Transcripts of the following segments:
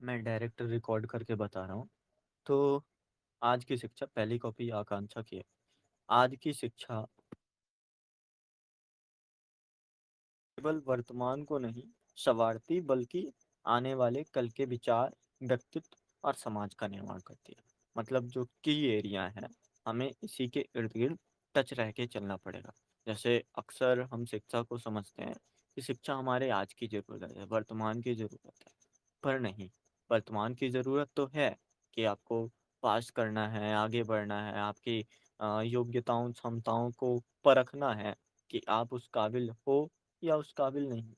मैं direct record करके बता रहा हूँ। तो आज की शिक्षा पहली कॉपी आकांक्षा की है। आज की शिक्षा केवल वर्तमान को नहीं संवारती बल्कि आने वाले कल के विचार, व्यक्तित्व और समाज का निर्माण करती है। मतलब जो की एरिया है, हमें इसी के इर्द-गिर्द टच रह के चलना पड़ेगा। जैसे अक्सर हम शिक्षा को समझते हैं कि शिक्षा हमारे आज की ज़रूरत है, वर्तमान की ज़रूरत है। पर नहीं, वर्तमान की ज़रूरत तो है कि आपको पास करना है, आगे बढ़ना है, आपकी योग्यताओं, क्षमताओं को परखना है कि आप उस काबिल हो या उस काबिल नहीं हो।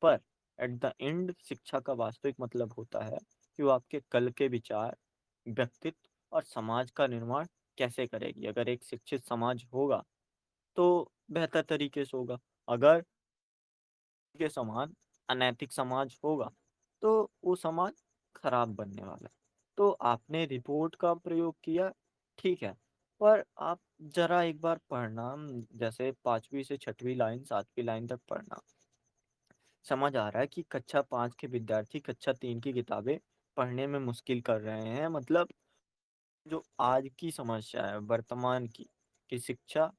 पर एट द एंड शिक्षा का वास्तविक मतलब होता है कि वो आपके कल के विचार, व्यक्तित्व और समाज का निर्माण कैसे करेगी। अगर एक शिक्षित समाज होगा, तो बेहतर तरीके से होगा। अगर के समान अनैतिक समाज होगा, तो वो समाज खराब बनने वाला है। तो आपने रिपोर्ट का प्रयोग किया, ठीक है, पर आप ज़रा एक बार पढ़ना, जैसे 5वीं से 6वीं लाइन, 7वीं लाइन तक पढ़ना। समझ आ रहा है कि कक्षा 5 के विद्यार्थी कक्षा 3 की किताबें पढ़ने में मुश्किल कर रहे हैं। मतलब जो आज की समस्या है वर्तमान की, कि शिक्षा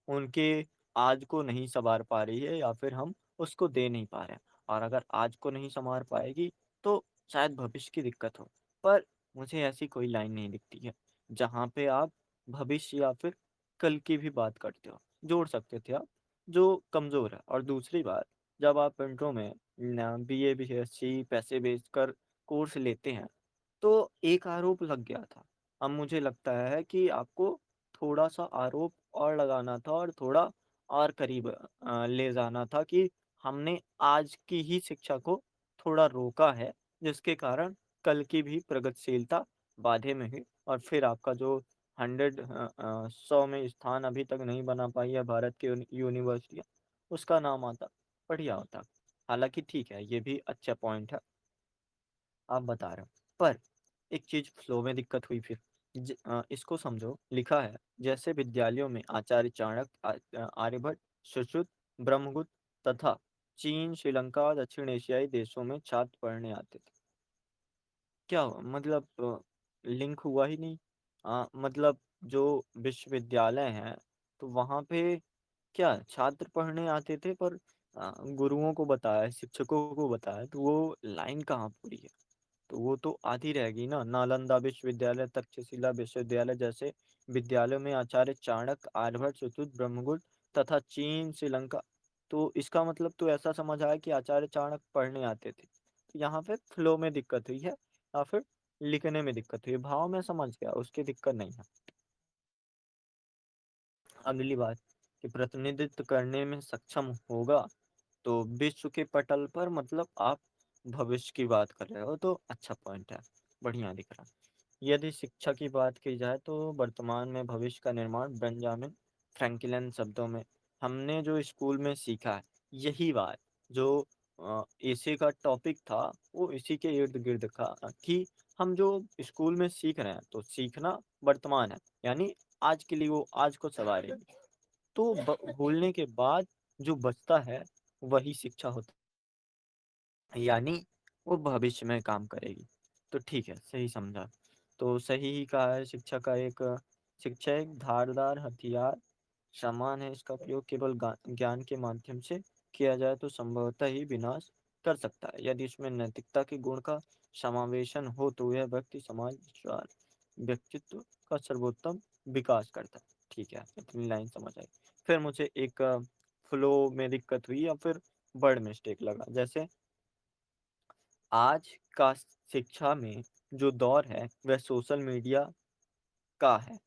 उनके आज को नहीं सँवार पा रही है या फिर हम उसको दे नहीं पा रहे हैं। और अगर आज को नहीं सँवार पाएगी तो शायद भविष्य की दिक्कत हो। पर मुझे ऐसी कोई लाइन नहीं दिखती है जहाँ पे आप भविष्य या फिर कल की भी बात करते हो। जोड़ सकते थे आप, जो कमज़ोर है। और दूसरी बात, जब आप इंट्रो में बीए, बीएससी पैसे बेचकर कोर्स लेते हैं, तो एक आरोप लग गया था। अब मुझे लगता है कि आपको थोड़ा-सा आरोप और लगाना था और थोड़ा और करीब ले जाना था कि हमने आज की ही शिक्षा को थोड़ा रोका है, जिसके कारण कल की भी प्रगतिशीलता बाधे में हुई और फिर आपका जो 100 में स्थान अभी तक नहीं बना पाई है भारत की यूनिवर्सिटियाँ, उसका नाम आता, बढ़िया होता। हालाँकि ठीक है, ये भी अच्छा पॉइंट है। आप बता रहे हो। पर एक चीज़ फ्लो में दिक्कत हुई फिर। इसको समझो, लिखा है जैसे विद्यालयों में आचार्य चाणक्य, आर्यभट्ट, सुश्रुत, ब्रह्मगुप्त तथा चीन, श्रीलंका और दक्षिण एशियाई देशों में छात्र पढ़ने आते थे। क्या हुआ? मतलब लिंक हुआ ही नहीं। मतलब जो विश्वविद्यालय हैं, तो वहाँ पे क्या छात्र पढ़ने आते थे, पर गुरुओं को बताया, शिक्षकों को बताया, तो वो लाइन कहाँ पूरी है? तो वो तो आधी रहेगी ना। नालंदा विश्वविद्यालय, तक्षशिला विश्वविद्यालय जैसे विद्यालयों में आचार्य चाणक्य, आर्यभट्ट, सुश्रुत, ब्रह्मगुप्त तथा चीन, श्रीलंका। तो इसका मतलब तो ऐसा समझ आया कि आचार्य चाणक्य पढ़ने आते थे। तो यहाँ पे फ्लो में दिक्कत हुई है या फिर लिखने में दिक्कत हुई है। भाव में समझ गया, उसकी दिक्कत नहीं है। अगली बात, कि प्रतिनिधित्व करने में सक्षम होगा, तो विश्व के पटल पर, मतलब आप भविष्य की बात कर रहे हो, तो अच्छा पॉइंट है, बढ़िया दिख रहा है। यदि शिक्षा की बात की जाए तो वर्तमान में भविष्य का निर्माण बेंजामिन फ्रैंकलिन शब्दों में हमने जो स्कूल में सीखा है, यही बात जो इसी का टॉपिक था, वो इसी के इर्द गिर्द का कि हम जो स्कूल में सीख रहे हैं, तो सीखना वर्तमान है, यानी आज के लिए वो आज को सवारेगी। तो भूलने के बाद जो बचता है, वही शिक्षा होती है, यानी वो भविष्य में काम करेगी। तो ठीक है, सही समझा। तो सही ही कहा है, शिक्षा एक धारदार हथियार समान है। इसका उपयोग केवल ज्ञान के माध्यम से किया जाए तो संभवतः ही विनाश कर सकता है। यदि इसमें नैतिकता के गुण का समावेशन हो, तो यह व्यक्ति, समाज, विश्वास, व्यक्तित्व का सर्वोत्तम विकास करता है। ठीक है, इतनी लाइन समझ आई। फिर मुझे एक फ्लो में दिक्कत हुई या फिर वर्ड मिस्टेक लगा। जैसे आज का शिक्षा में जो दौर है, वह सोशल मीडिया का है।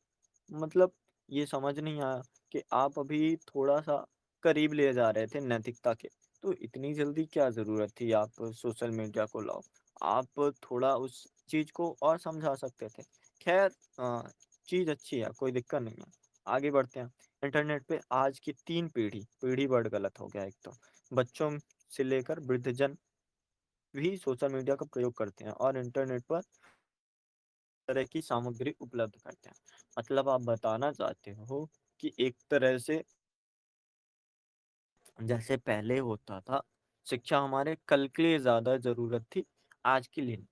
मतलब ये समझ नहीं आया कि आप अभी थोड़ा-सा करीब ले जा रहे थे नैतिकता के, तो इतनी जल्दी क्या ज़रूरत थी आप सोशल मीडिया को लाओ? आप थोड़ा उस चीज़ को और समझा सकते थे। ख़ैर चीज़ अच्छी है, कोई दिक्कत नहीं है। आगे बढ़ते हैं। इंटरनेट पे आज की 3 पीढ़ी, पीढ़ी वर्ड गलत हो गया एक तो। बच्चों से लेकर वृद्धजन भी सोशल मीडिया का प्रयोग करते हैं और इंटरनेट पर तरह की सामग्री उपलब्ध करते हैं। मतलब आप बताना चाहते हो कि एक तरह से जैसे पहले होता था, शिक्षा हमारे कल के लिए ज़्यादा ज़रूरत थी, आज के लिए नहीं।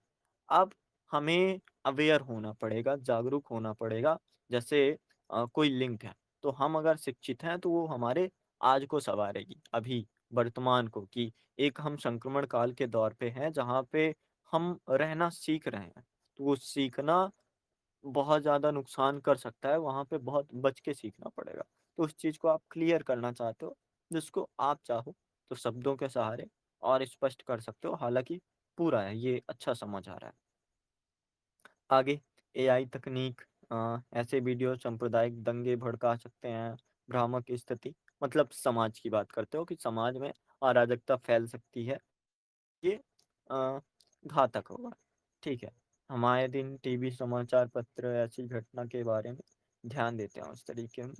अब हमें अवेयर होना पड़ेगा, जागरूक होना पड़ेगा। जैसे कोई लिंक है, तो हम अगर शिक्षित हैं तो वो हमारे आज को सँवारेगी, अभी वर्तमान को, कि एक हम संक्रमण काल के दौर पे हैं जहाँ पे हम रहना सीख रहे हैं। तो वो सीखना बहुत ज़्यादा नुकसान कर सकता है, वहाँ पे बहुत बच के सीखना पड़ेगा। तो उस चीज़ को आप क्लियर करना चाहते हो, जिसको आप चाहो तो शब्दों के सहारे और स्पष्ट कर सकते हो, हालाँकि पूरा है, ये अच्छा समझ आ रहा है। आगे एआई तकनीक, ऐसे वीडियो सांप्रदायिक दंगे भड़का सकते हैं, भ्रामक स्थिति, मतलब समाज की बात करते हो कि समाज में अराजकता फैल सकती है, ये अ, घातक होगा। ठीक है, हम आए दिन टीवी समाचार पत्र ऐसी घटना के बारे में ध्यान देते हैं उस तरीके में।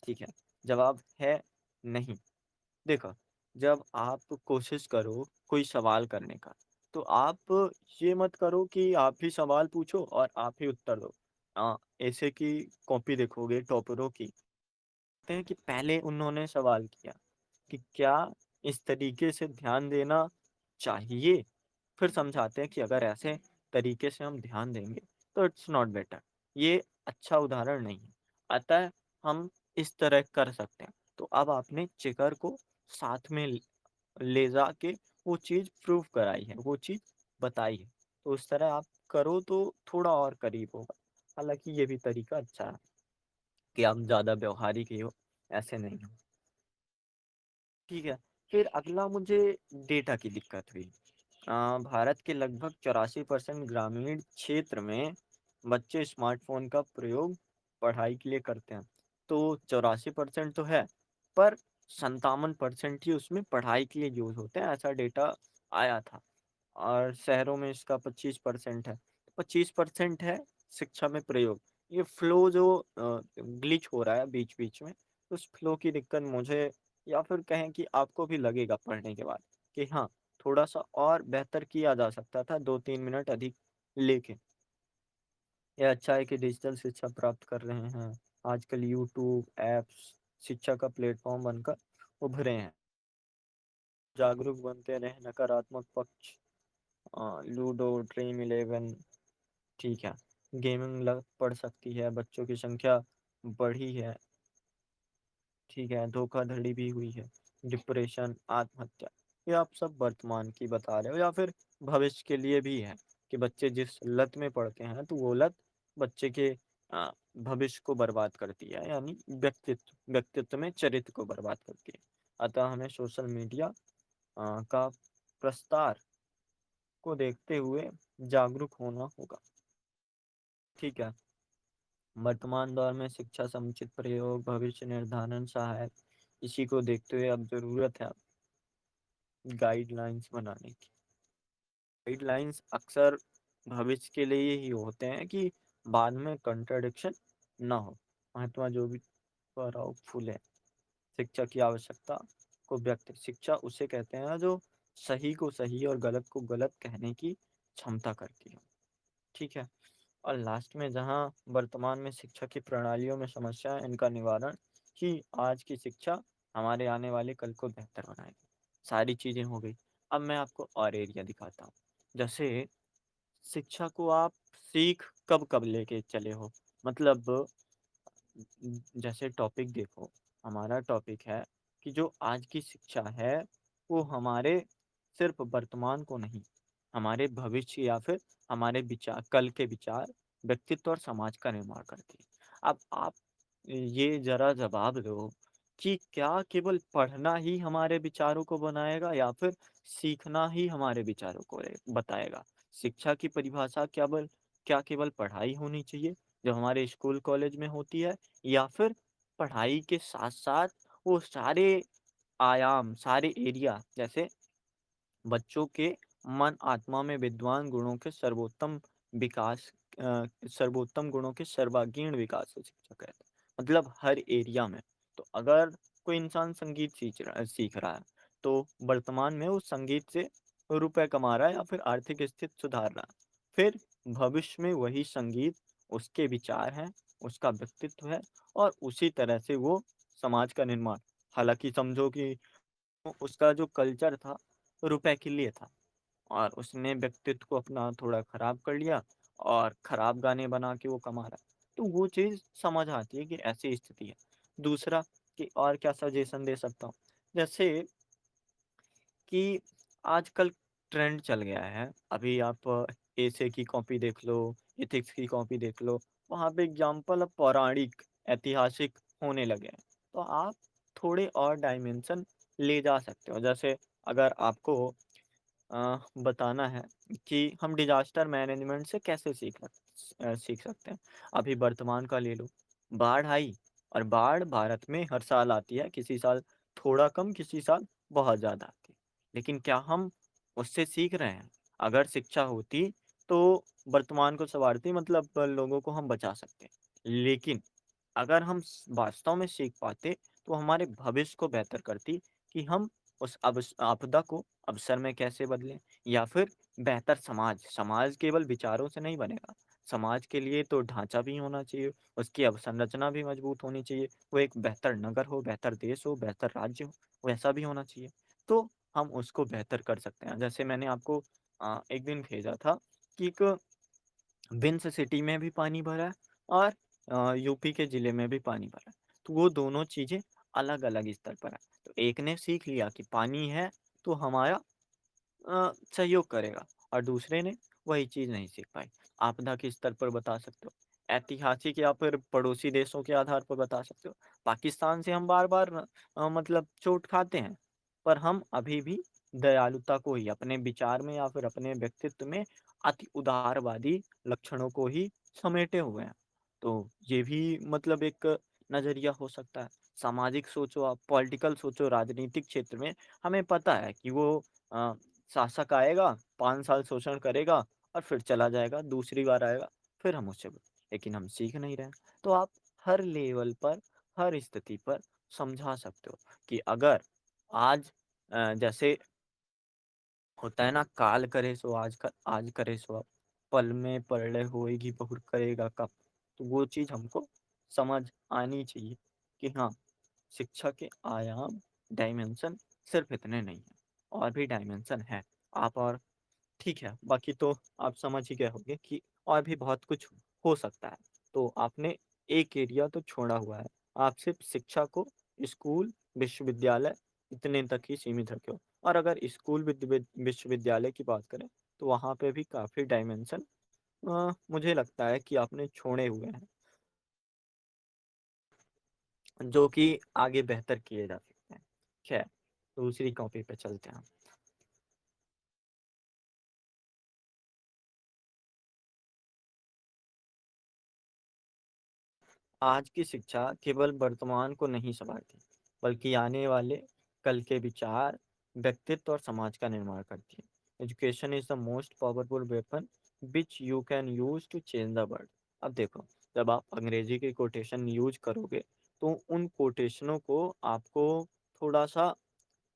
ठीक है, जवाब है नहीं। देखो, जब आप कोशिश करो कोई सवाल करने का, तो आप ये मत करो कि आप ही सवाल पूछो और आप ही उत्तर दो। ऐसे कि कॉपी देखोगे टॉपरों की, कहते हैं कि पहले उन्होंने सवाल किया कि क्या इस तरीके से ध्यान देना चाहिए? फिर समझाते हैं कि अगर ऐसे तरीके से हम ध्यान देंगे तो इट्स नॉट बेटर। ये अच्छा उदाहरण नहीं है। अतः हम इस तरह कर सकते हैं। तो अब आपने जिगर को साथ में ले जाके वो चीज़ प्रूव कराई है, वो चीज़ बताई है। तो उस तरह आप करो तो थोड़ा और करीब होगा। हालाँकि ये भी तरीका अच्छा है कि आप ज़्यादा व्यावहारिक ही हो, ऐसे नहीं हो। ठीक है, फिर अगला मुझे डेटा की दिक्कत हुई। भारत के लगभग 84% ग्रामीण क्षेत्र में बच्चे स्मार्टफ़ोन का प्रयोग पढ़ाई के लिए करते हैं। तो 84% तो है, पर 57% ही उसमें पढ़ाई के लिए यूज़ होते हैं, ऐसा डेटा आया था। और शहरों में इसका 25% है। 25% है शिक्षा में प्रयोग। ये फ्लो जो ग्लिच हो रहा है बीच-बीच में, उस फ्लो की दिक्कत मुझे, या फिर कहें कि आपको भी लगेगा पढ़ने के बाद कि हाँ, थोड़ा-सा और बेहतर किया जा सकता था 2-3 मिनट अधिक लेके। ये अच्छा है कि डिजिटल शिक्षा प्राप्त कर रहे हैं। आजकल यूट्यूब, ऐप्स शिक्षा का प्लेटफ़ॉर्म बनकर उभरे हैं। जागरूक बनते रहें, नकारात्मक पक्ष लूडो, ड्रीम इलेवन, ठीक है। गेमिंग लत पड़ सकती है, बच्चों की संख्या बढ़ी है, ठीक है, धोखाधड़ी भी हुई है, डिप्रेशन, आत्महत्या, ये आप सब वर्तमान की बता रहे हो या फिर भविष्य के लिए भी है कि बच्चे जिस लत में पड़ते हैं तो वो लत बच्चे के अ, भविष्य को बर्बाद करती है, यानी व्यक्तित्व व्यक्तित्व में चरित्र को बर्बाद करती है। अतः हमें सोशल मीडिया का प्रस्तार को देखते हुए जागरूक होना होगा। ठीक है, वर्तमान दौर में शिक्षा समुचित प्रयोग, भविष्य निर्धारण सहायक, इसी को देखते हुए अब ज़रूरत है गाइडलाइंस बनाने की। गाइडलाइंस अक्सर भविष्य के लिए ही होते हैं कि बाद में कंट्राडिक्शन ना हो। महात्मा जो भी राव फुले, शिक्षा की आवश्यकता को व्यक्त, शिक्षा उसे कहते हैं जो सही को सही और गलत को गलत कहने की क्षमता करती हो। ठीक है, और लास्ट में जहाँ वर्तमान में शिक्षा की प्रणालियों में समस्या है, इनका निवारण ही आज की शिक्षा हमारे आने वाले कल को बेहतर बनाएगी। सारी चीज़ें हो गई। अब मैं आपको और एरिया दिखाता हूँ। जैसे शिक्षा को आप सीख कब-कब लेके चले हो? मतलब जैसे टॉपिक देखो, हमारा टॉपिक है कि जो आज की शिक्षा है, वो हमारे सिर्फ़ वर्तमान को नहीं, हमारे भविष्य या फिर हमारे विचार, कल के विचार, व्यक्तित्व और समाज का निर्माण करती है। अब आप ये ज़रा जवाब दो कि क्या केवल पढ़ना ही हमारे विचारों को बनाएगा या फिर सीखना ही हमारे विचारों को बताएगा? शिक्षा की परिभाषा क्या केवल पढ़ाई होनी चाहिए, जो हमारे स्कूल कॉलेज में होती है, या फिर पढ़ाई के साथ-साथ वो सारे आयाम, सारे एरिया, जैसे बच्चों के मन आत्मा में विद्वान गुणों के विकास सर्वोत्तम गुणों के सर्वांगीण विकास को शिक्षा कहते हैं। मतलब हर एरिया में। तो अगर कोई इंसान संगीत सीख रहा है, तो वर्तमान में वो संगीत से रुपए कमा रहा है या फिर आर्थिक स्थिति सुधार रहा है। फिर भविष्य में वही संगीत उसके विचार हैं, उसका व्यक्तित्व है, और उसी तरह से वो समाज का निर्माण, हालाँकि समझो कि उसका जो कल्चर था, रुपए के लिए था। और उसने व्यक्तित्व को अपना थोड़ा खराब कर लिया और खराब गाने बना के वो कमा रहा है। तो वो चीज़ समझ आती है कि ऐसी स्थिति है। दूसरा, कि और क्या सजेशन दे सकता हूँ? जैसे कि आजकल ट्रेंड चल गया है। अभी आप एसे की कॉपी देख लो, एथिक्स की कॉपी देख लो, वहाँ पे एग्ज़ाम्पल अब पौराणिक, ऐतिहासिक होने लगे हैं। तो आप थोड़े और डायमेंशन ले जा सकते हो। जैसे अगर आपको बताना है कि हम डिज़ास्टर मैनेजमेंट से कैसे सीख सकते हैं। अभी वर्तमान का ले लो, बाढ़ आई, और बाढ़ भारत में हर साल आती है, किसी साल थोड़ा कम, किसी साल बहुत ज़्यादा आती है। लेकिन क्या हम उससे सीख रहे हैं? अगर शिक्षा होती तो वर्तमान को सँवारती, मतलब लोगों को हम बचा सकते। लेकिन अगर हम वास्तव में सीख पाते तो हमारे भविष्य को बेहतर करती कि हम उस आपदा को अवसर में कैसे बदलें, या फिर बेहतर समाज। समाज केवल विचारों से नहीं बनेगा। समाज के लिए तो ढांचा भी होना चाहिए, उसकी अवसंरचना भी मजबूत होनी चाहिए। वो एक बेहतर नगर हो, बेहतर देश हो, बेहतर राज्य हो, वैसा भी होना चाहिए। तो हम उसको बेहतर कर सकते हैं। जैसे मैंने आपको एक दिन भेजा था कि एक विंस सिटी में भी पानी भरा है, और यूपी के ज़िले में भी पानी भरा है। तो वो दोनों चीज़ें अलग-अलग स्तर पर है। तो एक ने सीख लिया कि पानी है तो हमारा सहयोग करेगा, और दूसरे ने वही चीज़ नहीं सीख पाई। आपदा के स्तर पर बता सकते हो, ऐतिहासिक या फिर पड़ोसी देशों के आधार पर बता सकते हो। पाकिस्तान से हम बार-बार मतलब चोट खाते हैं, पर हम अभी भी दयालुता को ही अपने विचार में या फिर अपने व्यक्तित्व में अति उदारवादी लक्षणों को ही समेटे हुए हैं। तो ये भी मतलब एक नज़रिया हो सकता है। सामाजिक सोचो आप, पॉलिटिकल सोचो, राजनीतिक क्षेत्र में हमें पता है कि वो अ, शासक आएगा, 5 साल शोषण करेगा और फिर चला जाएगा, दूसरी बार आएगा, फिर हम उससे लेकिन हम सीख नहीं रहे हैं। तो आप हर लेवल पर, हर स्थिति पर समझा सकते हो कि अगर आज जैसे होता है ना, काल करे सो आज करे सो अब, पल में परलय होएगी बहुर करेगा कब। तो वो चीज़ हमको समझ आनी चाहिए कि हाँ, शिक्षा के आयाम, डायमेंशन सिर्फ़ इतने नहीं हैं, और भी डायमेंशन हैं। आप और ठीक है, बाकी तो आप समझ ही गए होंगे कि और भी बहुत कुछ हो सकता है। तो आपने एक एरिया तो छोड़ा हुआ है। आप सिर्फ़ शिक्षा को स्कूल, विश्वविद्यालय इतने तक ही सीमित रखे हो। और अगर स्कूल विश्वविद्यालय की बात करें, तो वहाँ पे भी काफ़ी डायमेंशन मुझे लगता है कि आपने छोड़े हुए हैं, जो कि आगे बेहतर किए जा सकते हैं। खैर, दूसरी कॉपी पे चलते हैं। आज की शिक्षा केवल वर्तमान को नहीं संवारती, बल्कि आने वाले कल के विचार, व्यक्तित्व और समाज का निर्माण करती है। Education is the most powerful weapon which you can use to change the world. अब देखो, जब आप अंग्रेजी के कोटेशन यूज करोगे, तो उन कोटेशनों को आपको थोड़ा सा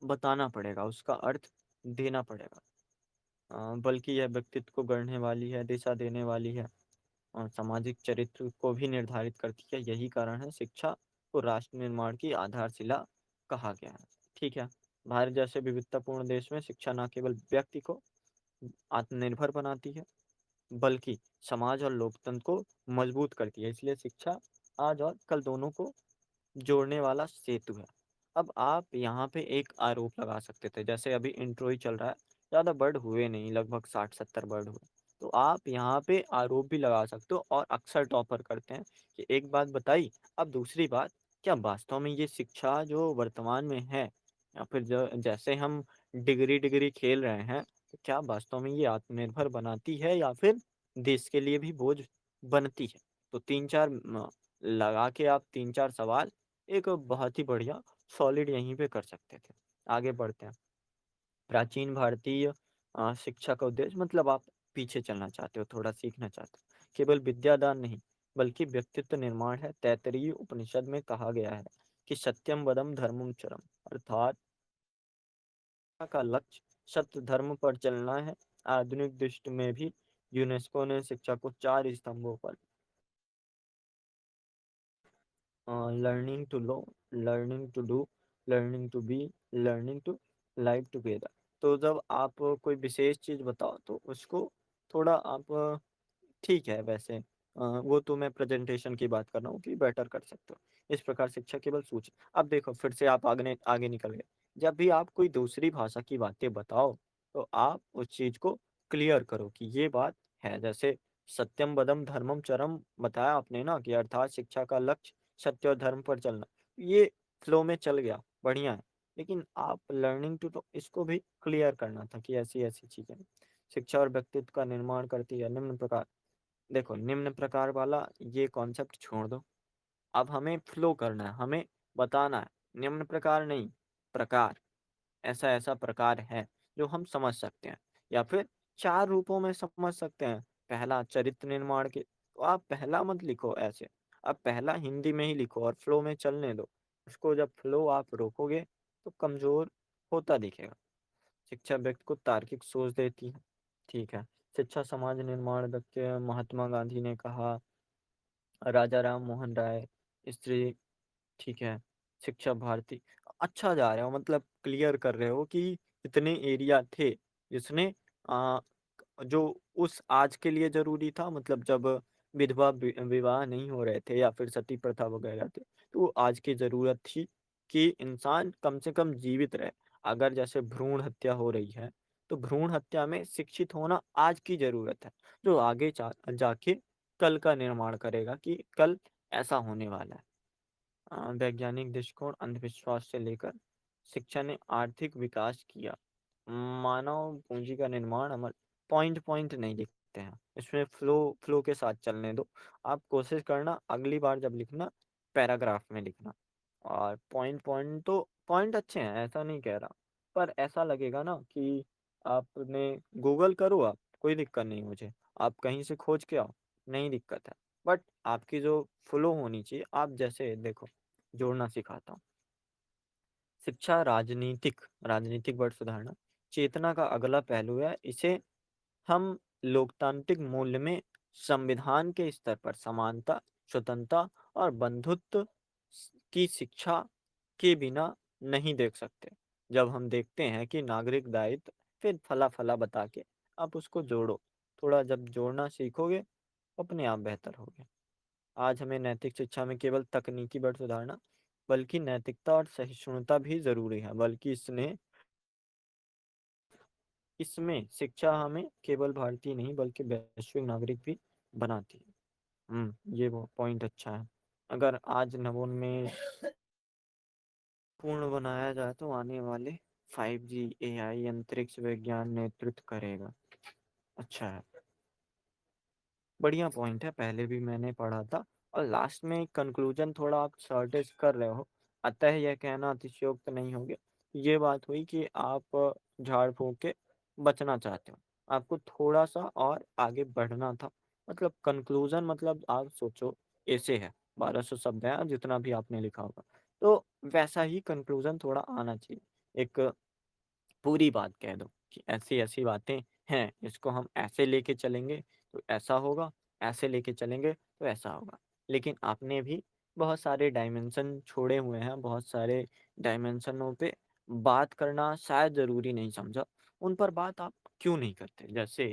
बताना पड़ेगा, उसका अर्थ देना पड़ेगा। बल्कि यह व्यक्तित्व को गढ़ने वाली है, दिशा देने वाली है, सामाजिक चरित्र को भी निर्धारित करती है। यही कारण है शिक्षा को राष्ट्र निर्माण की आधारशिला कहा गया है। ठीक है, भारत जैसे विविधतापूर्ण देश में शिक्षा न केवल व्यक्ति को आत्मनिर्भर बनाती है, बल्कि समाज और लोकतंत्र को मजबूत करती है। इसलिए शिक्षा आज और कल दोनों को जोड़ने वाला सेतु है। अब आप यहाँ पे एक आरोप लगा सकते थे, जैसे अभी इंट्रो ही चल रहा है, ज़्यादा वर्ड हुए नहीं, लगभग 60-70 वर्ड हुए। तो आप यहाँ पे आरोप भी लगा सकते हो, और अक्सर टॉपर करते हैं कि एक बात बताई, अब दूसरी बात, क्या वास्तव में ये शिक्षा जो वर्तमान में है, या फिर जो जैसे हम डिग्री-डिग्री खेल रहे हैं, तो क्या वास्तव में ये आत्मनिर्भर बनाती है, या फिर देश के लिए भी बोझ बनती है? तो 3-4 लगा के आप 3-4 सवाल एक बहुत ही बढ़िया सॉलिड यहीं पे कर सकते थे। आगे बढ़ते हैं। प्राचीन भारतीय शिक्षा का उद्देश्य, मतलब आप पीछे चलना चाहते हो, थोड़ा सीखना चाहते हो। केवल विद्यादान नहीं, बल्कि व्यक्तित्व निर्माण है। तैत्तरीय उपनिषद में कहा गया है कि सत्यम वदम धर्मम चरम, अर्थात का लक्ष्य सत्य धर्म पर चलना है। आधुनिक दृष्टि में भी यूनेस्को ने शिक्षा को 4 स्तंभों पर, learning to know, learning to do, learning to be, learning to live together, तो जब आप कोई विशेष चीज़ बताओ तो उसको थोड़ा आप ठीक है वैसे वो तो मैं प्रेज़ेंटेशन की बात कर रहा हूँ कि बेटर कर सकते हो। इस प्रकार शिक्षा केवल सूच अब देखो फिर से आप आगने आगे निकल गए। जब भी आप कोई दूसरी भाषा की बातें बताओ, तो आप उस चीज़ को क्लियर करो कि ये बात है। जैसे सत्यम वदम धर्मम चरम बताया आपने ना कि अर्थात शिक्षा का लक्ष्य सत्य और धर्म पर चलना। ये फ्लो में चल गया, बढ़िया है। लेकिन आप लर्निंग टू तो इसको भी क्लियर करना था कि ऐसी-ऐसी चीज़ें हैं। शिक्षा और व्यक्तित्व का निर्माण करती है निम्न प्रकार देखो निम्न प्रकार वाला ये कॉन्सेप्ट छोड़ दो। अब हमें फ्लो करना है, हमें बताना है, निम्न प्रकार नहीं, प्रकार। ऐसा-ऐसा प्रकार है, जो हम समझ सकते हैं या फिर 4 रूपों में समझ सकते हैं। पहला चरित्र निर्माण के तो आप पहला मत लिखो ऐसे, आप पहला हिंदी में ही लिखो और फ्लो में चलने दो। उसको जब फ्लो आप रोकोगे, तो कमज़ोर होता दिखेगा। शिक्षा व्यक्ति को तार्किक सोच देती है, ठीक है। शिक्षा समाज निर्माण व्यक्ति महात्मा गांधी ने कहा, राजा राम मोहन राय, स्त्री ठीक है, शिक्षा भारती अच्छा जा रहे हो मतलब क्लियर कर रहे हो कि इतने एरिया थे जिसने अ, जो उस आज के लिए ज़रूरी था मतलब जब विवाह नहीं हो रहे थे या फिर सती प्रथा वगैरह थे, तो आज की ज़रूरत थी कि इंसान कम से कम जीवित रहे। अगर जैसे भ्रूण हत्या हो रही है, तो भ्रूण हत्या में शिक्षित होना आज की ज़रूरत है, जो आगे जाके कल का निर्माण करेगा कि कल ऐसा होने वाला है। वैज्ञानिक दृष्टिकोण अंधविश्वास से लेकर शिक्षा ने आर्थिक विकास किया। मानव पूंजी का निर्माण अमर पॉइंट पॉइंट नहीं लिखते हैं इसमें फ्लो फ्लो के साथ चलने दो। आप कोशिश करना अगली बार जब लिखना पैराग्राफ में लिखना और पॉइंट पॉइंट तो पॉइंट अच्छे हैं ऐसा नहीं कह रहा पर ऐसा लगेगा ना कि आपने गूगल करो आप कोई दिक्कत नहीं मुझे आप कहीं से खोज के आओ नहीं दिक्कत है बट आपकी जो फ्लो होनी चाहिए आप जैसे देखो जोड़ना सिखाता हूँ। शिक्षा राजनीतिक वर्ड सुधारना चेतना का अगला पहलू है। इसे हम लोकतांत्रिक मूल्य में संविधान के स्तर पर समानता, स्वतंत्रता और बंधुत्व की शिक्षा के बिना नहीं देख सकते। जब हम देखते हैं कि नागरिक दायित्व फिर फला फला बता के आप उसको जोड़ो। थोड़ा जब जोड़ना सीखोगे अपने आप बेहतर होगे। आज हमें नैतिक शिक्षा में केवल तकनीकी बढ़ सुधारना बल्कि नैतिकता और सहिष्णुता भी जरूरी है बल्कि इसमें शिक्षा हमें केवल भारतीय नहीं बल्कि वैश्विक नागरिक भी बनाती है। ये वो पॉइंट अच्छा है। अगर आज नवोन्मेष पूर्ण बनाया जाए तो आने वाले 5G AI अंतरिक्ष विज्ञान नेतृत्व करेगा। अच्छा है, बढ़िया पॉइंट है, पहले भी मैंने पढ़ा था। और लास्ट में कंक्लूजन थोड़ा आप शॉर्टेज कर रहे हो, अतः यह कहना अतिशयोक्त नहीं होगा। ये बात हुई कि आप झाड़ फूक के बचना चाहते हो, आपको थोड़ा सा और आगे बढ़ना था। मतलब कंक्लूजन मतलब आप सोचो ऐसे है 1200 शब्द है जितना भी आपने लिखा होगा, तो वैसा ही कंक्लूजन थोड़ा आना चाहिए। एक पूरी बात कह दो कि ऐसी-ऐसी बातें हैं, इसको हम ऐसे लेके चलेंगे तो ऐसा होगा, ऐसे लेके चलेंगे तो ऐसा होगा। लेकिन आपने भी बहुत सारे डायमेंशन छोड़े हुए हैं, बहुत सारे डायमेंशनों पे बात करना शायद ज़रूरी नहीं समझा, उन पर बात आप क्यों नहीं करते? जैसे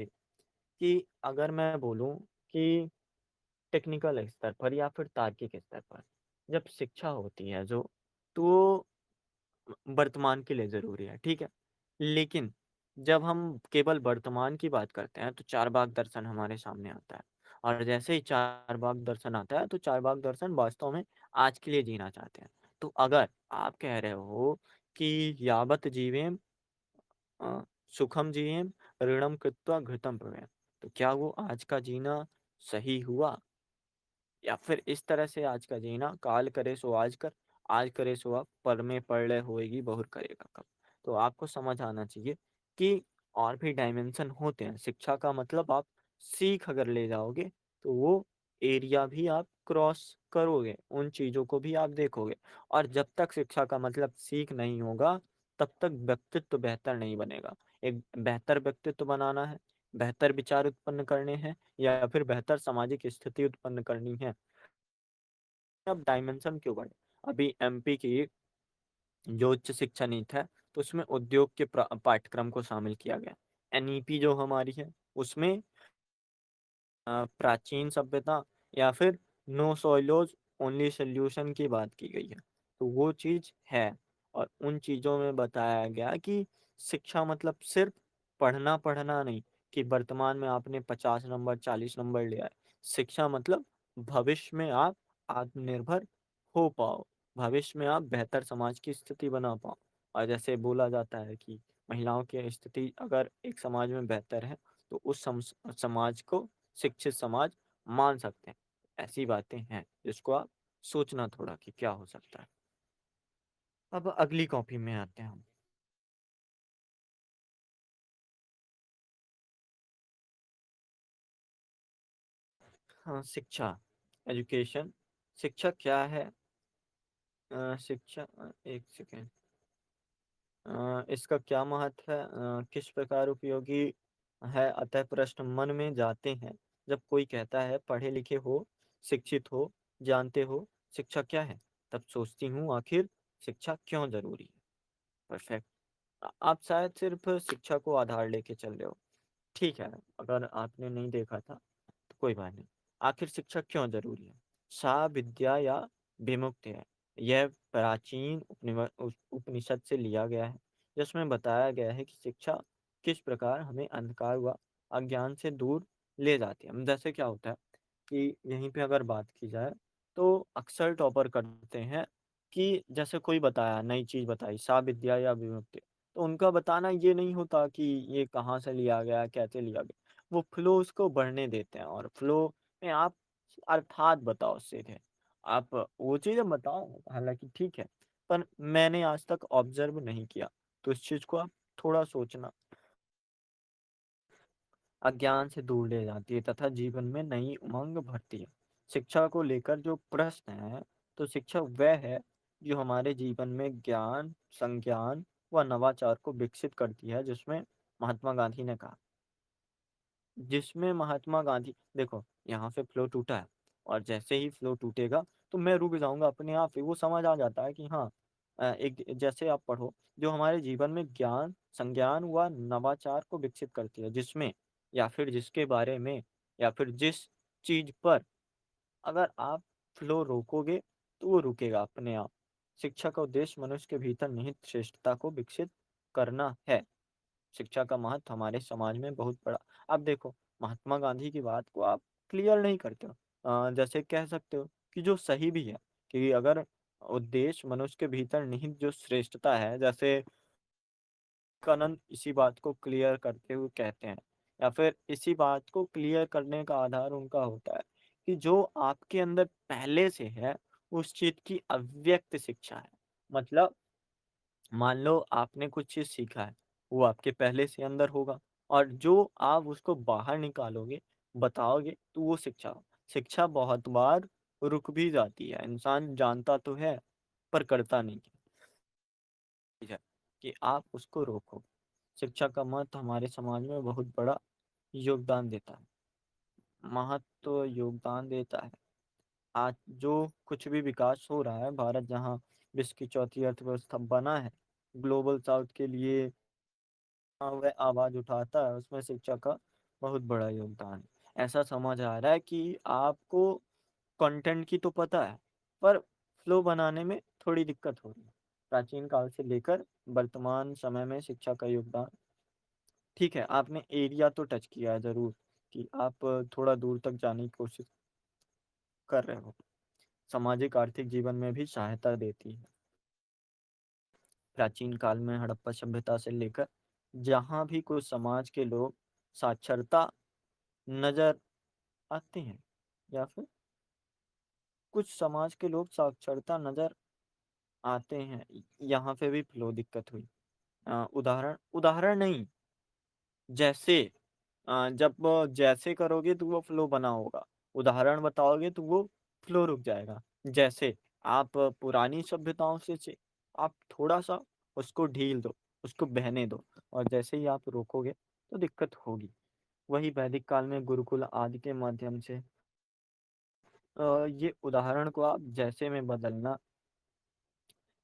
कि अगर मैं बोलूँ कि टेक्निकल स्तर पर या फिर तार्किक स्तर पर, जब शिक्षा होती है जो, तो वर्तमान के लिए ज़रूरी है, ठीक है? लेकिन जब हम केवल वर्तमान की बात करते हैं, तो चारवाक दर्शन हमारे सामने आता है और जैसे ही चारवाक दर्शन आता है, तो चारवाक दर्शन वास्तव में आज के लिए जीना चाहते हैं। तो अगर आप कह रहे हो कि यावत् जीवेम अ, सुखम जिएम ऋणम कृत्वा घृतम पिबेम, तो क्या वो आज का जीना सही हुआ? या फिर इस तरह से आज का जीना काल करे सो आज करे सो अब पर में पड़े होएगी बहुर करेगा कब। तो आपको समझ आना चाहिए कि और भी डायमेंशन होते हैं। शिक्षा का मतलब आप सीख अगर ले जाओगे तो वो एरिया भी आप क्रॉस करोगे, उन चीज़ों को भी आप देखोगे। और जब तक शिक्षा का मतलब सीख नहीं होगा तब तक व्यक्तित्व बेहतर नहीं बनेगा। एक बेहतर व्यक्तित्व बनाना है, बेहतर विचार उत्पन्न करने हैं या फिर बेहतर सामाजिक स्थिति उत्पन्न करनी है। अब डायमेंशन क्यों बढ़े? अभी एमपी की जो उच्च शिक्षा नीति है, उसमें उद्योग के पाठ्यक्रम को शामिल किया गया। एनईपी जो हमारी है उसमें प्राचीन सभ्यता या फिर नो सोइलोज ओनली सोल्यूशन की बात की गई है। तो वो चीज है। और उन चीजों में बताया गया कि शिक्षा मतलब सिर्फ पढ़ना पढ़ना नहीं, कि वर्तमान में आपने 50 नंबर 40 नंबर लिया है। शिक्षा मतलब भविष्य में आप आत्मनिर्भर हो पाओ, भविष्य में आप बेहतर समाज की स्थिति बना पाओ। और जैसे बोला जाता है कि महिलाओं की स्थिति अगर एक समाज में बेहतर है तो उस समाज को शिक्षित समाज मान सकते हैं। ऐसी बातें हैं जिसको आप सोचना थोड़ा कि क्या हो सकता है। अब अगली कॉपी में आते हैं हम। हाँ, शिक्षा, एजुकेशन। शिक्षा क्या है? शिक्षा, एक सेकेंड। इसका क्या महत्व है, किस प्रकार उपयोगी है? अतः प्रश्न मन में जाते हैं जब कोई कहता है पढ़े लिखे हो, शिक्षित हो, जानते हो शिक्षा क्या है, तब सोचती हूँ आखिर शिक्षा क्यों जरूरी है। परफेक्ट। आप शायद सिर्फ शिक्षा को आधार लेके चल रहे हो। ठीक है, अगर आपने नहीं देखा था तो कोई बात नहीं। आखिर शिक्षा क्यों जरूरी है? सा विद्या या विमुक्ति है। यह प्राचीन उपनिषद से लिया गया है, जिसमें बताया गया है कि शिक्षा किस प्रकार हमें अंधकार व अज्ञान से दूर ले जाती है। जैसे क्या होता है कि यहीं पे अगर बात की जाए तो अक्सर टॉपर करते हैं कि जैसे कोई बताया, नई चीज बताई, सा विद्या या विमुक्ति, तो उनका बताना ये नहीं होता कि ये कहाँ से लिया गया, कैसे लिया गया। वो फ्लो उसको बढ़ने देते हैं, और फ्लो में आप अर्थात बताओ सीधे। आप वो चीजें बताओ, हालांकि ठीक है, पर मैंने आज तक ऑब्जर्व नहीं किया। तो इस चीज को आप थोड़ा सोचना। अज्ञान से दूर ले जाती है तथा जीवन में नई उमंग भरती है। शिक्षा को लेकर जो प्रश्न है, तो शिक्षा वह है जो हमारे जीवन में ज्ञान, संज्ञान व नवाचार को विकसित करती है, जिसमें महात्मा गांधी ने कहा, जिसमें महात्मा गांधी, देखो यहाँ से फ्लो टूटा है, और जैसे ही फ्लो टूटेगा तो मैं रुक जाऊंगा अपने आप ही। वो समझ आ जाता है कि हाँ, एक जैसे आप पढ़ो, जो हमारे जीवन में ज्ञान, संज्ञान व नवाचार को विकसित करती है, जिसमें या फिर जिसके बारे में या फिर जिस चीज पर अगर आप फ्लो रोकोगे तो वो रुकेगा अपने आप। शिक्षा का उद्देश्य मनुष्य के भीतर निहित श्रेष्ठता को विकसित करना है। शिक्षा का महत्व हमारे समाज में बहुत बड़ा। आप देखो, महात्मा गांधी की बात को आप क्लियर नहीं करते हो। जैसे कह सकते हो कि जो सही भी है, कि अगर उद्देश्य मनुष्य के भीतर निहित जो श्रेष्ठता है, जैसे विवेकानंद इसी बात को क्लियर करते हुए कहते हैं, या फिर इसी बात को क्लियर करने का आधार उनका होता है कि जो आपके अंदर पहले से है उस चीज की अव्यक्त शिक्षा है। मतलब मान लो आपने कुछ चीज सीखा है, वो आपके पहले से अंदर होगा, और जो आप उसको बाहर निकालोगे, बताओगे, तो वो शिक्षा हो। शिक्षा बहुत बार रुक भी जाती है, इंसान जानता तो है पर करता नहीं है, कि आप उसको रोको। शिक्षा का महत्व हमारे समाज में बहुत बड़ा योगदान देता है। महत्व योगदान देता है। आज जो कुछ भी विकास हो रहा है, भारत जहाँ विश्व की चौथी अर्थव्यवस्था बना है, ग्लोबल साउथ के लिए वह आवाज उठाता है, उसमें शिक्षा का बहुत बड़ा योगदान है। ऐसा समझ आ रहा है कि आपको कंटेंट की तो पता है, पर फ्लो बनाने में थोड़ी दिक्कत हो रही है। प्राचीन काल से लेकर वर्तमान समय में शिक्षा का योगदान, ठीक है, आपने एरिया तो टच किया है जरूर, कि आप थोड़ा दूर तक जाने की कोशिश कर रहे हो। सामाजिक आर्थिक जीवन में भी सहायता देती है। प्राचीन काल में हड़प्पा सभ्यता से लेकर जहाँ भी कोई समाज के लोग साक्षरता नजर आते हैं, या फिर कुछ समाज के लोग साक्षरता नजर आते हैं, यहाँ पे भी फ्लो दिक्कत हुई। उदाहरण उदाहरण नहीं, जैसे जब जैसे करोगे तो वो फ्लो बना होगा, उदाहरण बताओगे तो वो फ्लो रुक जाएगा। जैसे आप पुरानी सभ्यताओं आप थोड़ा सा उसको ढील दो, उसको बहने दो, और जैसे ही आप रोकोगे तो दिक्कत होगी। वही वैदिक काल में गुरुकुल आदि के माध्यम से ये उदाहरण को आप जैसे में बदलना,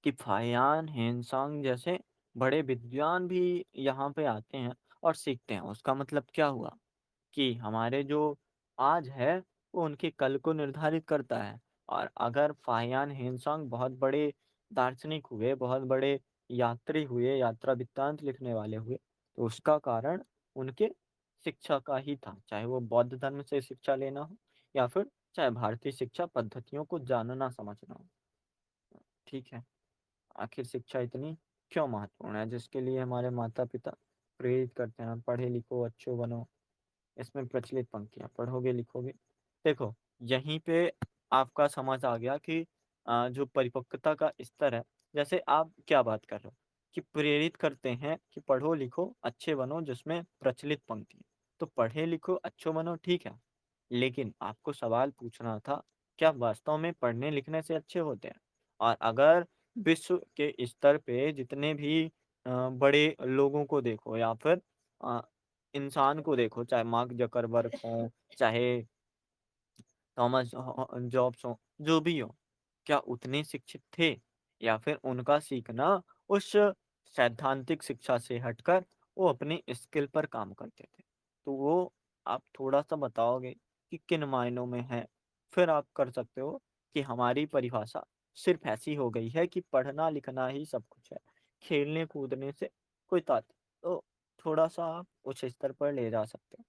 कि फायान हैंसांग जैसे बड़े विद्वान भी यहाँ पे आते हैं और सीखते हैं। उसका मतलब क्या हुआ कि हमारे जो आज है वो उनके कल को निर्धारित करता है। और अगर फाहियान हेनसांग बहुत बड़े दार्शनिक हुए, बहुत बड़े यात्री हुए, यात्रा वृत्तांत लिखने वाले हुए, तो उसका कारण उनके शिक्षा का ही था, चाहे वो बौद्ध धर्म से शिक्षा लेना हो या फिर चाहे भारतीय शिक्षा पद्धतियों को जानना समझना हो। ठीक है, आखिर शिक्षा इतनी क्यों महत्वपूर्ण है, जिसके लिए हमारे माता पिता प्रेरित करते हैं, पढ़े लिखो अच्छे बनो। इसमें प्रचलित पंक्तियाँ पढ़ोगे लिखोगे। देखो, यहीं पे आपका समझ आ गया कि जो परिपक्वता का स्तर है, जैसे आप क्या बात कर रहे हो कि प्रेरित करते हैं कि पढ़ो लिखो अच्छे बनो, जिसमें प्रचलित पंक्ति। तो पढ़े लिखो अच्छे बनो, ठीक है, लेकिन आपको सवाल पूछना था, क्या वास्तव में पढ़ने लिखने से अच्छे होते हैं? और अगर विश्व के स्तर पे जितने भी बड़े लोगों को देखो या फिर अ, इंसान को देखो, चाहे मार्क जकरबर्ग हो, चाहे थॉमस जॉब्स हो, जो भी हो, क्या उतने शिक्षित थे या फिर उनका सीखना उस सैद्धांतिक शिक्षा से हटकर वो अपने स्किल पर काम करते थे? तो वो आप थोड़ा सा बताओगे कि किन मायनों में है, फिर आप कर सकते हो कि हमारी परिभाषा सिर्फ ऐसी हो गई है कि पढ़ना लिखना ही सब कुछ है, खेलने कूदने से कोई तात्पर्य। तो थोड़ा सा आप उस स्तर पर ले जा सकते हो।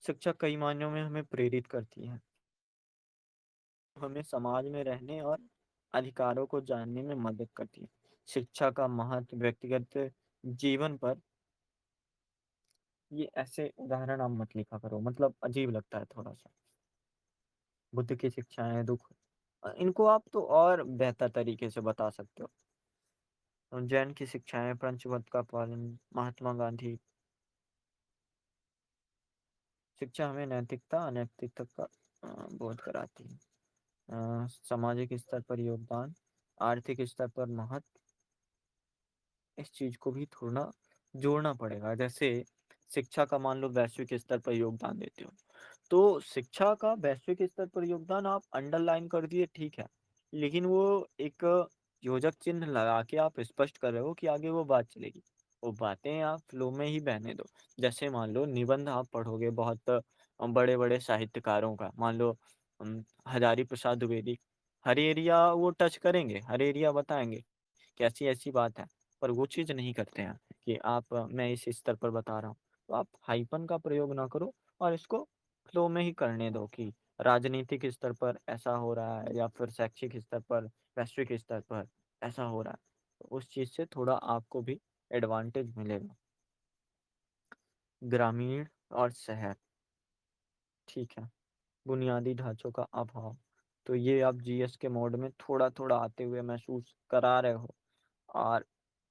शिक्षा कई मायनों में हमें प्रेरित करती है, हमें समाज में रहने और अधिकारों को जानने में मदद करती है। शिक्षा का महत्व व्यक्तिगत जीवन पर, ये ऐसे उदाहरण आप मत लिखा करो, मतलब अजीब लगता है थोड़ा सा। बुद्ध की शिक्षाएं, दुख, इनको आप तो और बेहतर तरीके से बता सकते हो। और जैन की शिक्षाएं, पंचवत का पालन, महात्मा गांधी। शिक्षा हमें नैतिकता अनैतिकता का बोध कराती है। सामाजिक स्तर पर योगदान, आर्थिक स्तर पर महत्व, इस चीज को भी थोड़ा जोड़ना पड़ेगा। जैसे शिक्षा का मान लो वैश्विक स्तर पर योगदान देते हो, तो शिक्षा का वैश्विक स्तर पर योगदान आप अंडरलाइन कर दिए, ठीक है, लेकिन वो एक योजक चिन्ह लगा के आप स्पष्ट कर रहे हो कि आगे वो बात चलेगी। वो बातें आप फ्लो में ही बहने दो। जैसे मान लो निबंध आप पढ़ोगे बहुत बड़े बड़े साहित्यकारों का, मान लो हजारी प्रसाद द्विवेदी, हर एरिया वो टच करेंगे, हर एरिया बताएंगे कि ऐसी ऐसी बात है, पर वो चीज़ नहीं करते हैं कि आप मैं इस स्तर पर बता रहा हूँ। तो आप हाइपन का प्रयोग ना करो और इसको फ्लो में ही करने दो कि राजनीतिक स्तर पर ऐसा हो रहा है या फिर शैक्षिक स्तर पर, वैश्विक स्तर पर ऐसा हो रहा है। तो उस चीज़ से थोड़ा आपको भी एडवांटेज मिलेगा। ग्रामीण और शहर, ठीक है, बुनियादी ढांचों का अभाव, तो ये आप जीएस के मोड में थोड़ा थोड़ा आते हुए महसूस करा रहे हो। और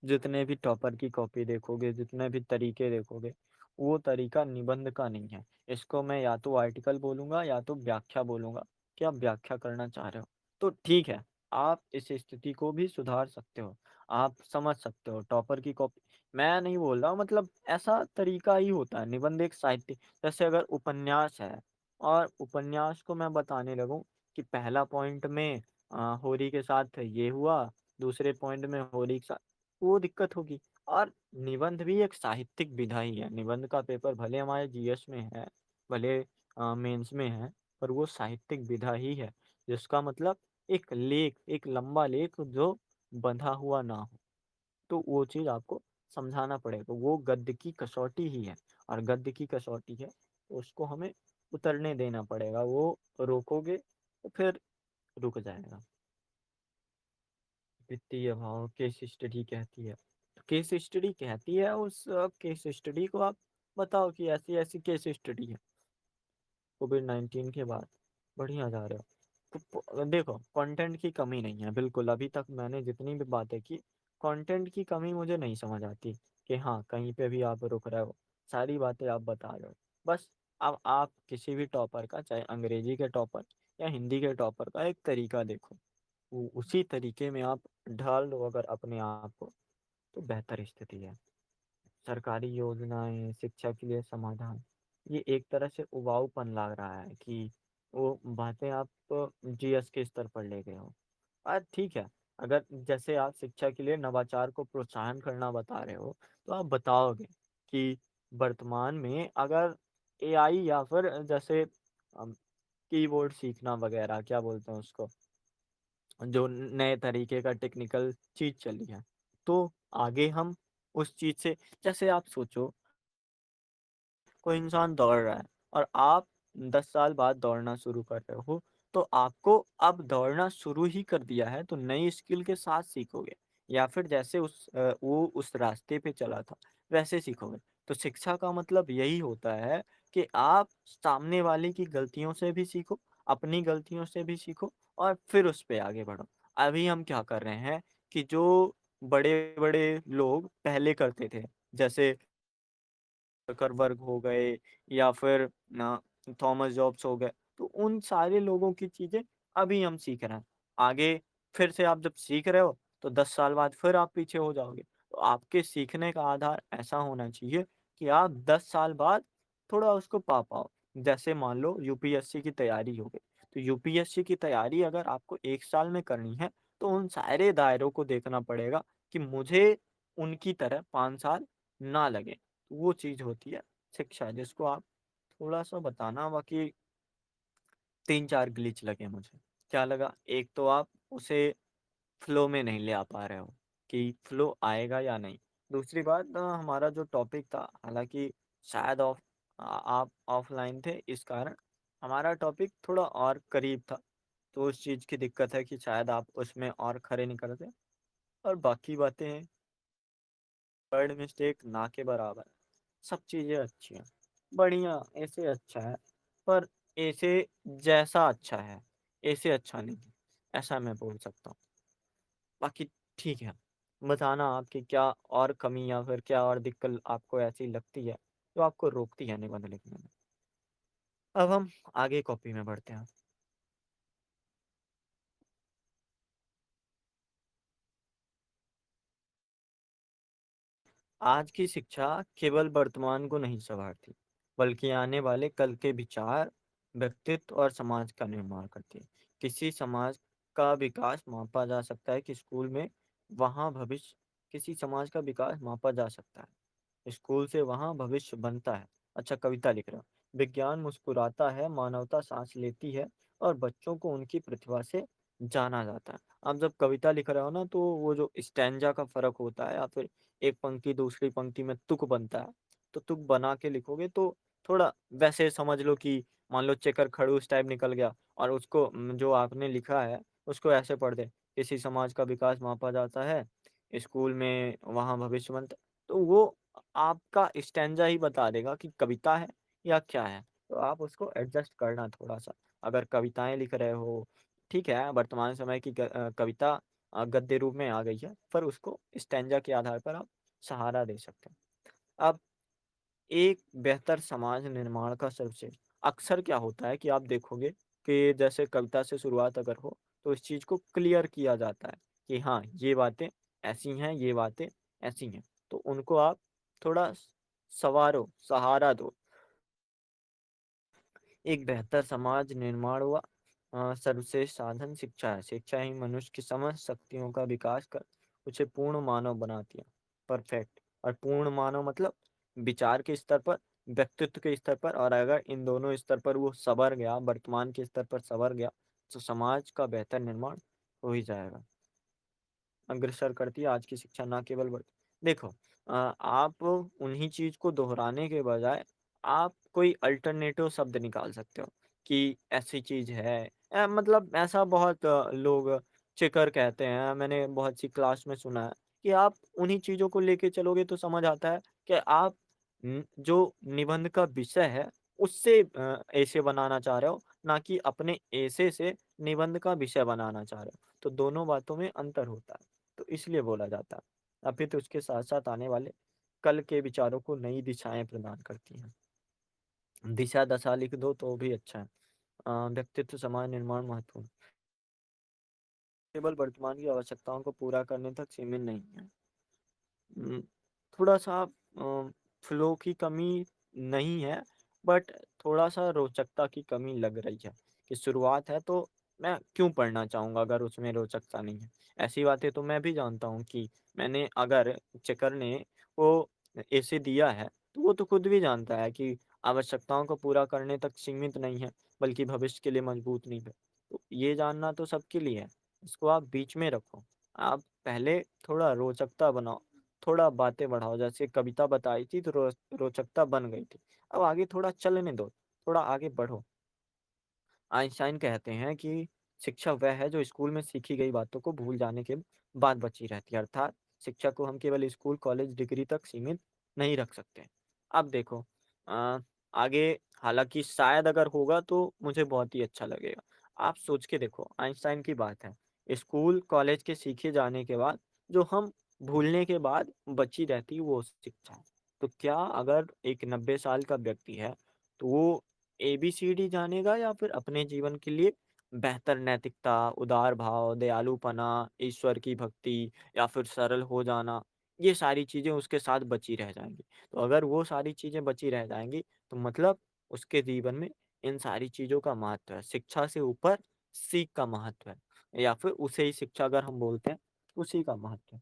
जितने भी टॉपर की कॉपी देखोगे, जितने भी तरीके देखोगे, वो तरीका निबंध का नहीं है। इसको मैं या तो आर्टिकल बोलूंगा या तो व्याख्या बोलूंगा कि आप व्याख्या करना चाह रहे हो। तो ठीक है, आप इस स्थिति को भी सुधार सकते हो, आप समझ सकते हो टॉपर की कॉपी। मैं नहीं बोल रहा हूँ, मतलब ऐसा तरीका ही होता है, निबंध एक साहित्य। जैसे अगर उपन्यास है और उपन्यास को मैं बताने लगूं कि पहला पॉइंट में होरी के साथ ये हुआ, दूसरे पॉइंट में होली के साथ, वो दिक्कत होगी। और निबंध भी एक साहित्यिक विधा ही है। निबंध का पेपर भले हमारे जीएस में है, भले मेंस में है, पर वो साहित्यिक विधा ही है, जिसका मतलब एक लेख, एक लंबा लेख जो बंधा हुआ ना हो। तो वो चीज आपको समझाना पड़ेगा, वो गद्य की कसौटी ही है। और गद्य की कसौटी है तो उसको हमें उतरने देना पड़ेगा, वो रोकोगे तो फिर रुक जाएगा। वित्तीय अभाव केस स्टडी कहती है, तो केस स्टडी कहती है, उस केस स्टडी को आप बताओ कि ऐसी ऐसी केस स्टडी है कोविड-19 के बाद। बढ़िया जा रहे हो। तो देखो, कंटेंट की कमी नहीं है बिल्कुल। अभी तक मैंने जितनी भी बातें की, कंटेंट की कमी मुझे नहीं समझ आती कि हाँ कहीं पे भी आप रुक रहे हो, सारी बातें आप बता रहे हो। बस अब आप किसी भी टॉपर का, चाहे अंग्रेजी के टॉपर या हिंदी के टॉपर का, एक तरीका देखो, उसी तरीके में आप ढाल लो अगर अपने आप को, तो बेहतर स्थिति है। सरकारी योजनाएं, शिक्षा के लिए समाधान, ये एक तरह से उबाऊपन लग रहा है कि वो बातें आप जीएस के स्तर पर ले गए हो। ठीक है, अगर जैसे आप शिक्षा के लिए नवाचार को प्रोत्साहन करना बता रहे हो, तो आप बताओगे कि वर्तमान में अगर एआई या फिर जैसे कीबोर्ड सीखना वगैरह क्या बोलते हैं उसको, जो नए तरीके का टेक्निकल चीज़ चली है, तो आगे हम उस चीज़ से, जैसे आप सोचो कोई इंसान दौड़ रहा है और आप 10 साल बाद दौड़ना शुरू कर रहे हो, तो आपको अब दौड़ना शुरू ही कर दिया है, तो नई स्किल के साथ सीखोगे या फिर जैसे वो उस रास्ते पे चला था, वैसे सीखोगे। तो शिक्षा का मतलब यही होता है कि आप सामने वाले की गलतियों से भी सीखो, अपनी गलतियों से भी सीखो और फिर उस पे आगे बढ़ो। अभी हम क्या कर रहे हैं कि जो बड़े-बड़े लोग पहले करते थे, जैसे जकरबर्ग हो गए या फिर ना थॉमस जॉब्स हो गए, तो उन सारे लोगों की चीज़ें अभी हम सीख रहे हैं। आगे फिर से आप जब सीख रहे हो, तो 10 साल बाद फिर आप पीछे हो जाओगे। तो आपके सीखने का आधार ऐसा होना चाहिए कि आप 10 साल बाद थोड़ा उसको पा पाओ। जैसे मान लो यूपीएससी की तैयारी हो गई, तो यूपीएससी की तैयारी अगर आपको 1 साल में करनी है, तो उन सारे दायरों को देखना पड़ेगा कि मुझे उनकी तरह 5 साल ना लगे। वो चीज़ होती है शिक्षा, जिसको आप थोड़ा-सा बताना, बाकी 3-4 ग्लिच लगे मुझे। क्या लगा? एक तो आप उसे फ्लो में नहीं ले आ पा रहे हो कि फ्लो आएगा या नहीं। दूसरी बात, हमारा जो टॉपिक था, हालाँकि शायद आप ऑफ़लाइन थे, इस कारण हमारा टॉपिक थोड़ा और करीब था। तो उस चीज़ की दिक्कत है कि शायद आप उसमें और खरे निकलते और बाकी बातें वर्ड मिस्टेक ना के बराबर है। सब चीज़ें अच्छी हैं। बढ़िया, ऐसे अच्छा है, पर ऐसे जैसा अच्छा है, ऐसे अच्छा नहीं है, ऐसा मैं बोल सकता हूँ। बाकी ठीक है, बताना आपकी क्या और कमी या फिर क्या और दिक्कत आपको ऐसी लगती है, जो आपको रोकती है निबंध लिखने में। अब हम आगे कॉपी में बढ़ते हैं। आज की शिक्षा केवल वर्तमान को नहीं संवारती, बल्कि आने वाले कल के विचार, व्यक्तित्व और समाज का निर्माण करती है। किसी समाज का विकास मापा जा सकता है कि स्कूल में, वहाँ भविष्य किसी समाज का विकास मापा जा सकता है स्कूल से, वहाँ भविष्य बनता है। अच्छा, कविता लिख रहा हूँ। विज्ञान मुस्कुराता है, मानवता सांस लेती है और बच्चों को उनकी प्रतिभा से जाना जाता है। आप जब कविता लिख रहे हो ना, तो वो जो स्टैंजा का फर्क होता है या फिर एक पंक्ति दूसरी पंक्ति में तुक बनता है, तो तुक बना के लिखोगे तो थोड़ा वैसे समझ लो कि मान लो चेकर खड़ूस टाइप निकल गया और उसको जो आपने लिखा है उसको ऐसे पढ़ दे, किसी समाज का विकास मापा जाता है स्कूल में, वहाँ भविष्य बनता, तो वो आपका स्टैंजा ही बता देगा कि कविता है या क्या है। तो आप उसको एडजस्ट करना थोड़ा-सा। अगर कविताएँ लिख रहे हो, ठीक है, वर्तमान समय की कविता गद्य रूप में आ गई है, पर उसको स्टैंजा के आधार पर आप सहारा दे सकते हैं। अब एक बेहतर समाज निर्माण का सबसे अक्सर क्या होता है कि आप देखोगे कि जैसे कविता से शुरुआत अगर हो, तो इस चीज़ को क्लियर किया जाता है कि हाँ, ये बातें ऐसी हैं, ये बातें ऐसी हैं। तो उनको आप थोड़ा सँवारो, सहारा दो। एक बेहतर समाज निर्माण हुआ, सर्वश्रेष्ठ साधन शिक्षा है। शिक्षा ही मनुष्य की समस्त शक्तियों का विकास कर उसे पूर्ण मानव बनाती है। परफेक्ट। और पूर्ण मानव मतलब विचार के स्तर पर, व्यक्तित्व के स्तर पर, और अगर इन दोनों स्तर पर वो संवर गया, वर्तमान के स्तर पर संवर गया, तो समाज का बेहतर निर्माण हो ही जाएगा। अग्रसर करती है आज की शिक्षा, ना केवल देखो, आप उन्हीं चीज को दोहराने के बजाय आप कोई अल्टरनेटिव शब्द निकाल सकते हो कि ऐसी चीज है। मतलब ऐसा बहुत लोग चेकर कहते हैं, मैंने बहुत सी क्लास में सुना है कि आप उन्हीं चीजों को लेके चलोगे तो समझ आता है कि आप जो निबंध का विषय है उससे ऐसे बनाना चाह रहे हो, ना कि अपने ऐसे से निबंध का विषय बनाना चाह रहे हो। तो दोनों बातों में अंतर होता है, तो इसलिए बोला जाता है। अभी तो उसके साथ-साथ आने वाले कल के विचारों को नई दिशाएँ प्रदान करती हैं। दिशा-दशा लिख दो तो भी अच्छा है। व्यक्तित्व समाज निर्माण महत्वपूर्ण, केवल वर्तमान की आवश्यकताओं को पूरा करने तक सीमित नहीं है। उम, थोड़ा-सा फ्लो की कमी नहीं है, बट थोड़ा-सा रोचकता की कमी लग रही है कि शुरुआत है तो मैं क्यों पढ़ना चाहूँगा अगर उसमें रोचकता नहीं है? ऐसी बातें तो मैं भी जानता हूँ कि मैंने अगर शिक्षक ने वो ऐसे दिया है, तो वो तो खुद भी जानता है कि आवश्यकताओं को पूरा करने तक सीमित नहीं है, बल्कि भविष्य के लिए मजबूत नहीं है। तो ये जानना तो सबके लिए है, इसको आप बीच में रखो। आप पहले थोड़ा रोचकता बनाओ, थोड़ा बातें बढ़ाओ, जैसे कविता बताई थी तो रोचकता बन गई थी। अब आगे थोड़ा चलने दो, थोड़ा आगे बढ़ो। आइंस्टाइन कहते हैं कि शिक्षा वह है जो स्कूल में सीखी गई बातों को भूल जाने के बाद बची रहती है। अर्थात शिक्षा को हम केवल स्कूल कॉलेज डिग्री तक सीमित नहीं रख सकते। अब देखो, अ, आगे हालांकि शायद अगर होगा तो मुझे बहुत ही अच्छा लगेगा। आप सोच के देखो, आइंस्टाइन की बात है, स्कूल कॉलेज के सीखे जाने के बाद जो हम भूलने के बाद बची रहती है वो शिक्षा है। तो क्या अगर एक 90 साल का व्यक्ति है, तो वो एबीसीडी जानेगा या फिर अपने जीवन के लिए बेहतर नैतिकता, उदार भाव, दयालुपना, ईश्वर की भक्ति या फिर सरल हो जाना, ये सारी चीज़ें उसके साथ बची रह जाएँगी। तो अगर वो सारी चीज़ें बची रह जाएँगी, तो मतलब उसके जीवन में इन सारी चीज़ों का महत्व है। शिक्षा से ऊपर सीख का महत्व है, या फिर उसे ही शिक्षा अगर हम बोलते हैं, उसी का महत्व है।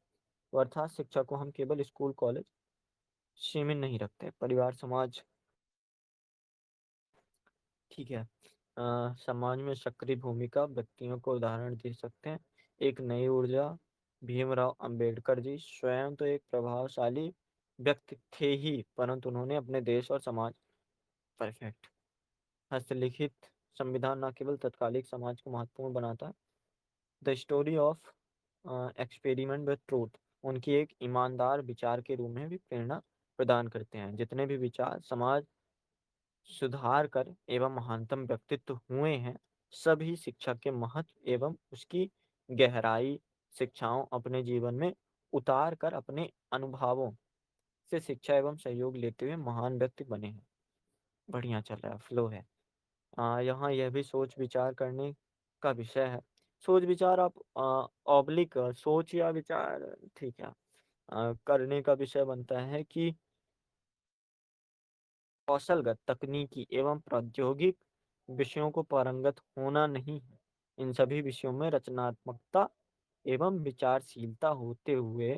तो अर्थात शिक्षा को हम केवल स्कूल, कॉलेज सीमित नहीं रखते। परिवार, समाज, ठीक है। समाज में सक्रिय भूमिका व्यक्तियों को उदाहरण दे सकते हैं। एक नई ऊर्जा, भीमराव अंबेडकर जी स्वयं तो एक प्रभावशाली व्यक्ति थे ही, परंतु उन्होंने अपने देश और समाज, परफेक्ट, हस्तलिखित संविधान न केवल तत्कालिक समाज को महत्वपूर्ण बनाता है। The story of experiment with truth उनकी एक ईमानदार विचार के रूप में भी प्रेरणा प्रदान करते हैं। जितने भी विचार समाज सुधार कर एवं महानतम व्यक्तित्व हुए हैं, सभी शिक्षा के महत्व एवं उसकी गहराई शिक्षाओं अपने जीवन में उतार कर अपने अनुभवों से शिक्षा एवं सहयोग लेते हुए महान व्यक्ति बने हैं। बढ़िया चल रहा है, फ्लो है। यहाँ यह भी सोच विचार करने का विषय है। सोच विचार आप ऑब्लिक सोच या विचार, ठीक है, करने का विषय बनता है कि कौशलगत, तकनीकी एवं प्रौद्योगिक विषयों को पारंगत होना नहीं है। इन सभी विषयों में रचनात्मकता एवं विचारशीलता होते हुए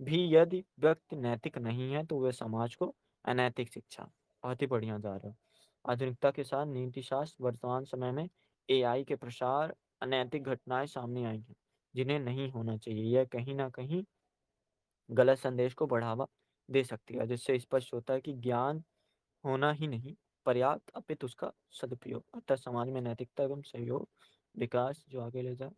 भी यदि व्यक्ति नैतिक नहीं है, तो वह समाज को अनैतिक शिक्षा, बहुत ही बढ़िया जा रहा है। आधुनिकता के साथ नीति शास्त्र वर्तमान समय में एआई के प्रसार, अनैतिक घटनाएं सामने आई हैं, जिन्हें नहीं होना चाहिए। यह कहीं ना कहीं गलत संदेश को बढ़ावा दे सकती है, जिससे स्पष्ट होता है कि ज्ञान होना ही नहीं पर्याप्त, अपितु उसका सदुपयोग, अतः समाज में नैतिकता एवं सहयोग विकास जो आगे ले जाए।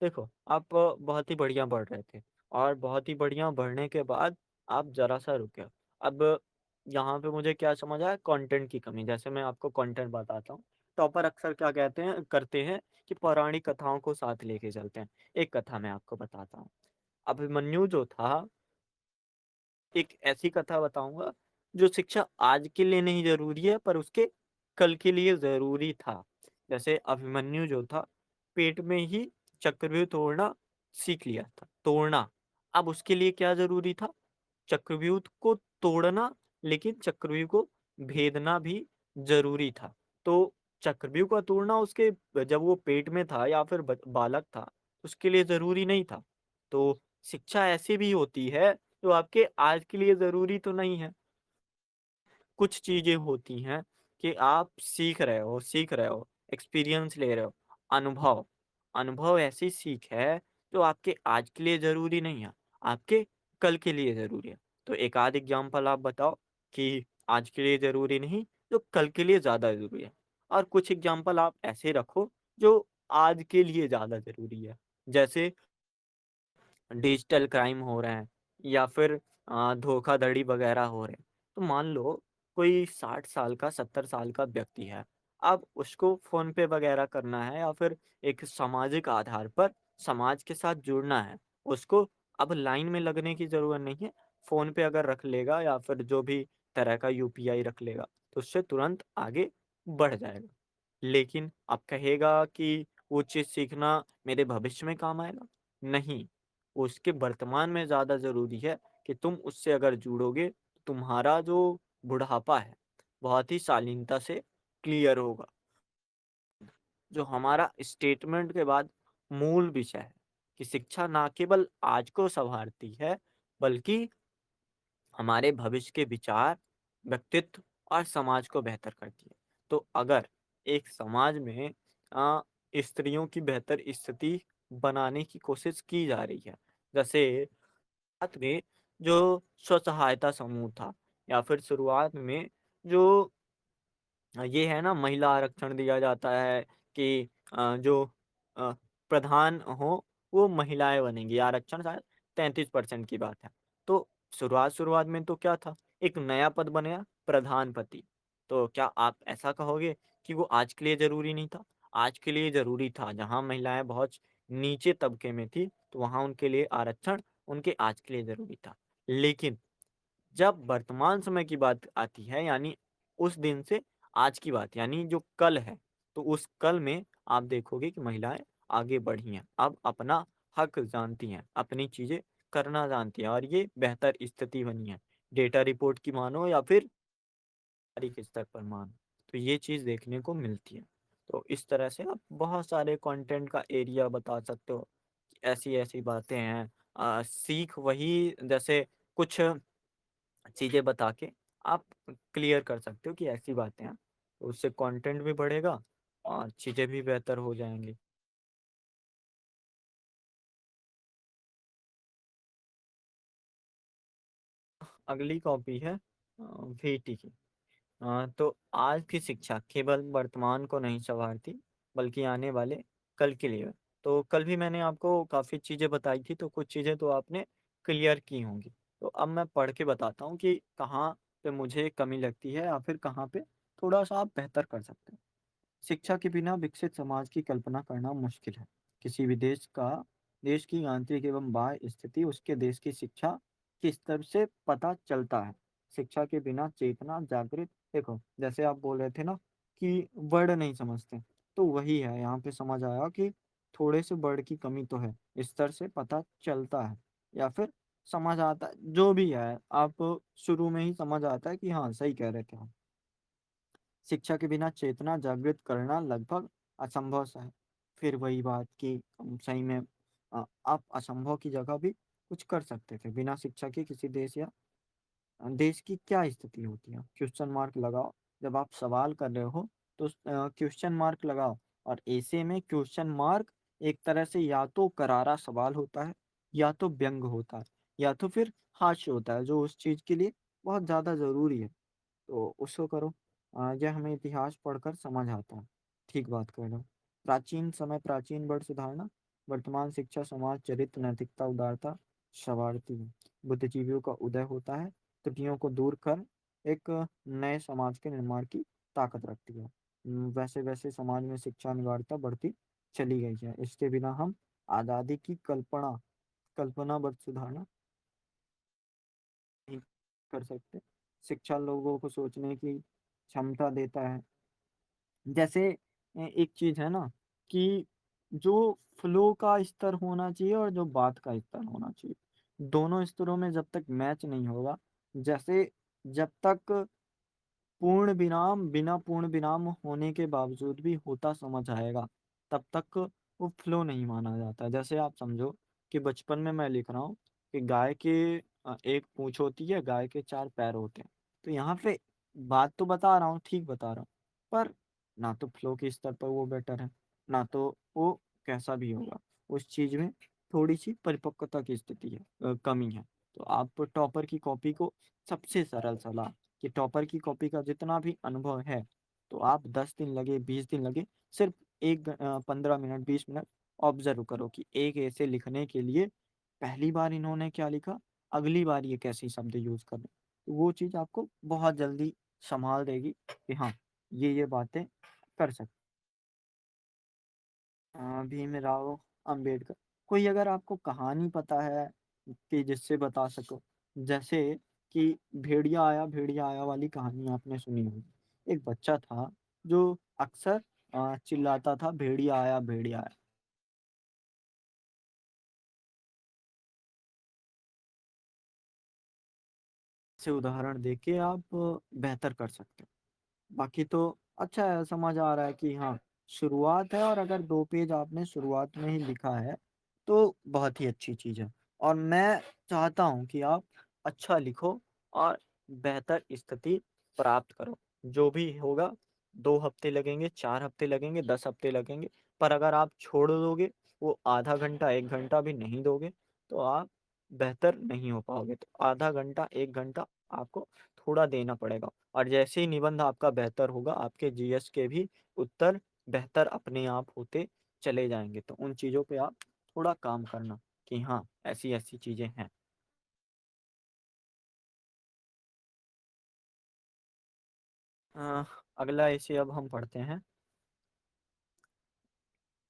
देखो, आप बहुत ही बढ़िया बढ़ रहे थे, और बहुत ही बढ़िया बढ़ने के बाद आप जरा सा रुके। अब यहाँ पे मुझे क्या समझ आया, कंटेंट की कमी। जैसे मैं आपको कंटेंट बताता हूँ, टॉपर अक्सर क्या कहते हैं करते हैं कि पौराणिक कथाओं को साथ लेके चलते हैं। एक कथा मैं आपको बताता हूँ। अभिमन्यु जो था, एक ऐसी कथा बताऊंगा जो शिक्षा आज के लिए नहीं जरूरी है, पर उसके कल के लिए जरूरी था। जैसे अभिमन्यु जो था, पेट में ही चक्रव्यूह तोड़ना सीख लिया था, तोड़ना। अब उसके लिए क्या जरूरी था? चक्रव्यूह को तोड़ना, लेकिन चक्रव्यूह को भेदना भी जरूरी था। तो चक्रव्यूह का तोड़ना उसके, जब वो पेट में था या फिर बालक था, उसके लिए जरूरी नहीं था। तो शिक्षा ऐसी भी होती है जो आपके आज के लिए ज़रूरी तो नहीं है। कुछ चीज़ें होती हैं कि आप सीख रहे हो, एक्सपीरियंस ले रहे हो, अनुभव। अनुभव ऐसी सीख है जो आपके आज के लिए ज़रूरी नहीं है, आपके कल के लिए ज़रूरी है। तो एक आध एग्ज़ाम्पल आप बताओ कि आज के लिए ज़रूरी नहीं, जो कल के लिए ज़्यादा ज़रूरी है। और कुछ एग्ज़ाम्पल आप ऐसे रखो जो आज के लिए ज़्यादा ज़रूरी है। जैसे डिजिटल क्राइम हो रहे हैं, या फिर धोखाधड़ी वगैरह हो रहे हैं। तो मान लो कोई 60 साल का, 70 साल का व्यक्ति है। अब उसको फोन पे वगैरह करना है, या फिर एक सामाजिक आधार पर समाज के साथ जुड़ना है। उसको अब लाइन में लगने की जरूरत नहीं है। फोन पे अगर रख लेगा, या फिर जो भी तरह का यूपीआई रख लेगा, तो उससे तुरंत आगे बढ़ जाएगा। लेकिन अब कहेगा कि वो चीज़ सीखना मेरे भविष्य में काम आएगा? नहीं, उसके वर्तमान में ज़्यादा ज़रूरी है कि तुम उससे अगर जुड़ोगे, तो तुम्हारा जो बुढ़ापा है, बहुत ही शालीनता से क्लियर होगा। जो हमारा स्टेटमेंट के बाद मूल विषय है कि शिक्षा ना केवल आज को संवारती है, बल्कि हमारे भविष्य के विचार, व्यक्तित्व और समाज को बेहतर करती है। तो अगर एक समाज में स्त्रियों की बेहतर स्थिति बनाने की कोशिश की जा रही है, जैसे शुरुआत में जो स्व सहायता समूह था, या फिर शुरुआत में जो ये है ना, महिला आरक्षण दिया जाता है कि जो अ, प्रधान हो वो महिलाएं बनेंगी, आरक्षण शायद 33% की बात है। तो शुरुआत शुरुआत में तो क्या था, एक नया पद बनाया, प्रधान पति। तो क्या आप ऐसा कहोगे कि वो आज के लिए जरूरी नहीं था? आज के लिए जरूरी था, जहां महिलाएं बहुत नीचे तबके में थी तो वहां उनके लिए आरक्षण, उनके आज के लिए जरूरी था। लेकिन जब वर्तमान समय की बात आती है, यानी उस दिन से आज की बात, यानी जो कल है, तो उस कल में आप देखोगे कि महिलाएं आगे बढ़ी हैं, अब अपना हक जानती हैं, अपनी चीजें करना जानती हैं, और ये बेहतर स्थिति बनी है, डेटा रिपोर्ट की मानो या फिर तारीख स्तर पर मानो। तो ये चीज देखने को मिलती है। तो इस तरह से आप बहुत सारे कंटेंट का एरिया बता सकते हो कि ऐसी ऐसी बातें हैं। सीख वही, जैसे कुछ चीज़ें बता के आप क्लियर कर सकते हो कि ऐसी बातें हैं। तो उससे कंटेंट भी बढ़ेगा और चीज़ें भी बेहतर हो जाएँगी। अगली कॉपी है वीटी की। तो आज की शिक्षा केवल वर्तमान को नहीं सँवारती, बल्कि आने वाले कल के लिए। तो कल भी मैंने आपको काफ़ी चीज़ें बताई थी, तो कुछ चीज़ें तो आपने क्लियर की होंगी। तो अब मैं पढ़ के बताता हूँ कि कहाँ पे मुझे कमी लगती है, या फिर कहाँ पे थोड़ा-सा आप बेहतर कर सकते हो। शिक्षा के बिना विकसित समाज की कल्पना करना मुश्किल है। किसी भी देश की आंतरिक एवं बाह्य स्थिति उसके देश की शिक्षा के स्तर से पता चलता है। शिक्षा के बिना चेतना जागृत, देखो जैसे आप बोल रहे थे ना कि वर्ड नहीं समझते, तो वही है, यहाँ पे समझ आया कि थोड़े से वर्ड की कमी तो है, स्तर से पता चलता है, या फिर समझ आता है, जो भी है आप शुरू में ही समझ आता है कि हाँ सही कह रहे थे आप। शिक्षा के बिना चेतना जागृत करना लगभग असंभव सा है। फिर वही बात कि सही में आप असंभव की जगह भी कुछ कर सकते थे। बिना शिक्षा के किसी देश या देश की क्या स्थिति होती है? क्वेश्चन मार्क लगाओ। जब आप सवाल कर रहे हो तो क्वेश्चन मार्क लगाओ, और ऐसे में क्वेश्चन मार्क एक तरह से या तो करारा सवाल होता है, या तो व्यंग होता है, या तो फिर हास्य होता है, जो उस चीज़ के लिए बहुत ज़्यादा ज़रूरी है। तो उसको करो। यह हमें इतिहास पढ़कर समझ आता है। ठीक बात कह रहे हो। प्राचीन समय प्राचीन वर्ड सुधारना, वर्तमान शिक्षा समाज चरित्र नैतिकता उदारता संवारती है। बुद्धिजीवियों का उदय होता है, त्रुटियों को दूर कर एक नए समाज के निर्माण की ताकत रखती है। वैसे वैसे समाज में शिक्षा अनिवार्यता बढ़ती चली गई है। इसके बिना हम आज़ादी की कल्पना वर्ड सुधारना नहीं कर सकते। शिक्षा लोगों को सोचने की क्षमता देता है। जैसे एक चीज है ना कि जो फ्लो का स्तर होना चाहिए और जो बात का स्तर होना चाहिए, दोनों स्तरों में जब तक मैच नहीं होगा, जैसे जब तक पूर्ण विराम बिना पूर्ण विराम होने के बावजूद भी होता समझ आएगा, तब तक वो फ्लो नहीं माना जाता। जैसे आप समझो कि बचपन में मैं लिख रहा हूँ कि गाय के एक पूंछ होती है, गाय के चार पैर होते हैं। तो यहाँ पे बात तो बता रहा हूँ, ठीक बता रहा हूँ, पर ना तो फ्लो के स्तर पर वो बेटर है, ना तो वो कैसा भी होगा, उस चीज में थोड़ी सी परिपक्वता की स्थिति है, कमी है। तो आप टॉपर की कॉपी को, सबसे सरल सलाह कि टॉपर की कॉपी का जितना भी अनुभव है, तो आप 10 दिन लगे 20 दिन लगे, सिर्फ 15 मिनट 20 मिनट ऑब्जर्व करो कि एक ऐसे लिखने के लिए पहली बार इन्होंने क्या लिखा, अगली बार ये कैसी शब्द यूज कर रहे, तो वो चीज आपको बहुत जल्दी संभाल देगी कि हाँ ये बातें कर सकते। भीमराव अंबेडकर, कोई अगर आपको कहानी पता है कि जिससे बता सको, जैसे कि भेड़िया आया वाली कहानी आपने सुनी होगी। एक बच्चा था जो अक्सर चिल्लाता था, भेड़िया आया। से उदाहरण देके आप बेहतर कर सकते हो। बाकी तो अच्छा है, समझ आ रहा है कि हाँ शुरुआत है, और अगर 2 पेज आपने शुरुआत में ही लिखा है, तो बहुत ही अच्छी चीज़ है। और मैं चाहता हूँ कि आप अच्छा लिखो और बेहतर स्थिति प्राप्त करो। जो भी होगा, 2 हफ़्ते लगेंगे, 4 हफ़्ते लगेंगे, 10 हफ़्ते लगेंगे, पर अगर आप छोड़ दोगे, वो आधा घंटा, 1 घंटा भी नहीं दोगे, तो आप बेहतर नहीं हो पाओगे। तो आधा घंटा, 1 घंटा आपको थोड़ा देना पड़ेगा, और जैसे ही निबंध आपका बेहतर होगा, आपके जीएस के भी उत्तर बेहतर अपने आप होते चले जाएँगे। तो उन चीज़ों पे आप थोड़ा काम करना कि हाँ, ऐसी-ऐसी चीज़ें हैं। अ, अगला इसे अब हम पढ़ते हैं,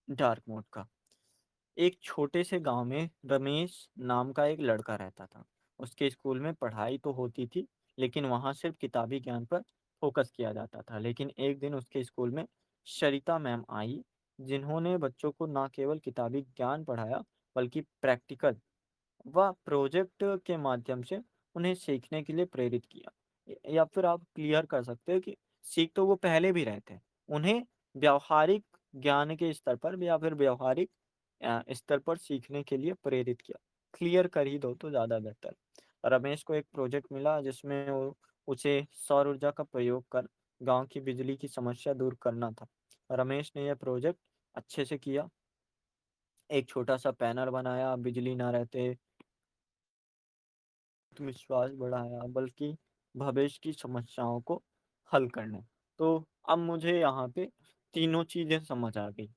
डार्क मोड का। एक छोटे से गांव में रमेश नाम का एक लड़का रहता था। उसके स्कूल में पढ़ाई तो होती थी, लेकिन वहाँ सिर्फ किताबी ज्ञान पर फोकस किया जाता था। लेकिन एक दिन उसके स्कूल में सरिता मैम आई, जिन्होंने बच्चों को न केवल किताबी ज्ञान पढ़ाया, बल्कि प्रैक्टिकल व प्रोजेक्ट के माध्यम से उन्हें सीखने के लिए प्रेरित किया। या फिर आप क्लियर कर सकते हो कि सीख तो वो पहले भी रहे थे, उन्हें व्यावहारिक ज्ञान के स्तर पर या फिर व्यावहारिक स्तर पर सीखने के लिए प्रेरित किया। क्लियर कर ही दो तो ज़्यादा बेहतर। रमेश को एक प्रोजेक्ट मिला, जिसमें वो उसे सौर ऊर्जा का प्रयोग कर गांव की बिजली की समस्या दूर करना था। रमेश ने यह प्रोजेक्ट अच्छे से किया। एक छोटा सा पैनल बनाया, बिजली ना रहते विश्वास बढ़ाया, बल्कि भविष्य की समस्याओं को हल करने। तो अब मुझे यहाँ पे तीनों चीज़ें समझ आ गई।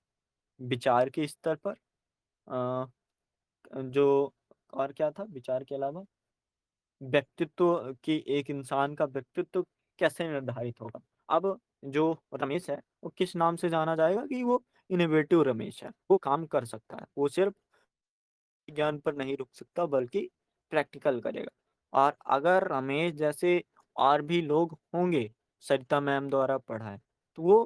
विचार के स्तर पर, अ, जो और क्या था विचार के अलावा? व्यक्तित्व की, एक इंसान का व्यक्तित्व कैसे निर्धारित होगा? अब जो रमेश है, वो किस नाम से जाना जाएगा कि वो इनोवेटिव रमेश है। वो काम कर सकता है। वो सिर्फ ज्ञान पर नहीं रुक सकता, बल्कि प्रैक्टिकल करेगा। और अगर रमेश जैसे और भी लोग होंगे, सरिता मैम द्वारा पढ़ाए, तो वो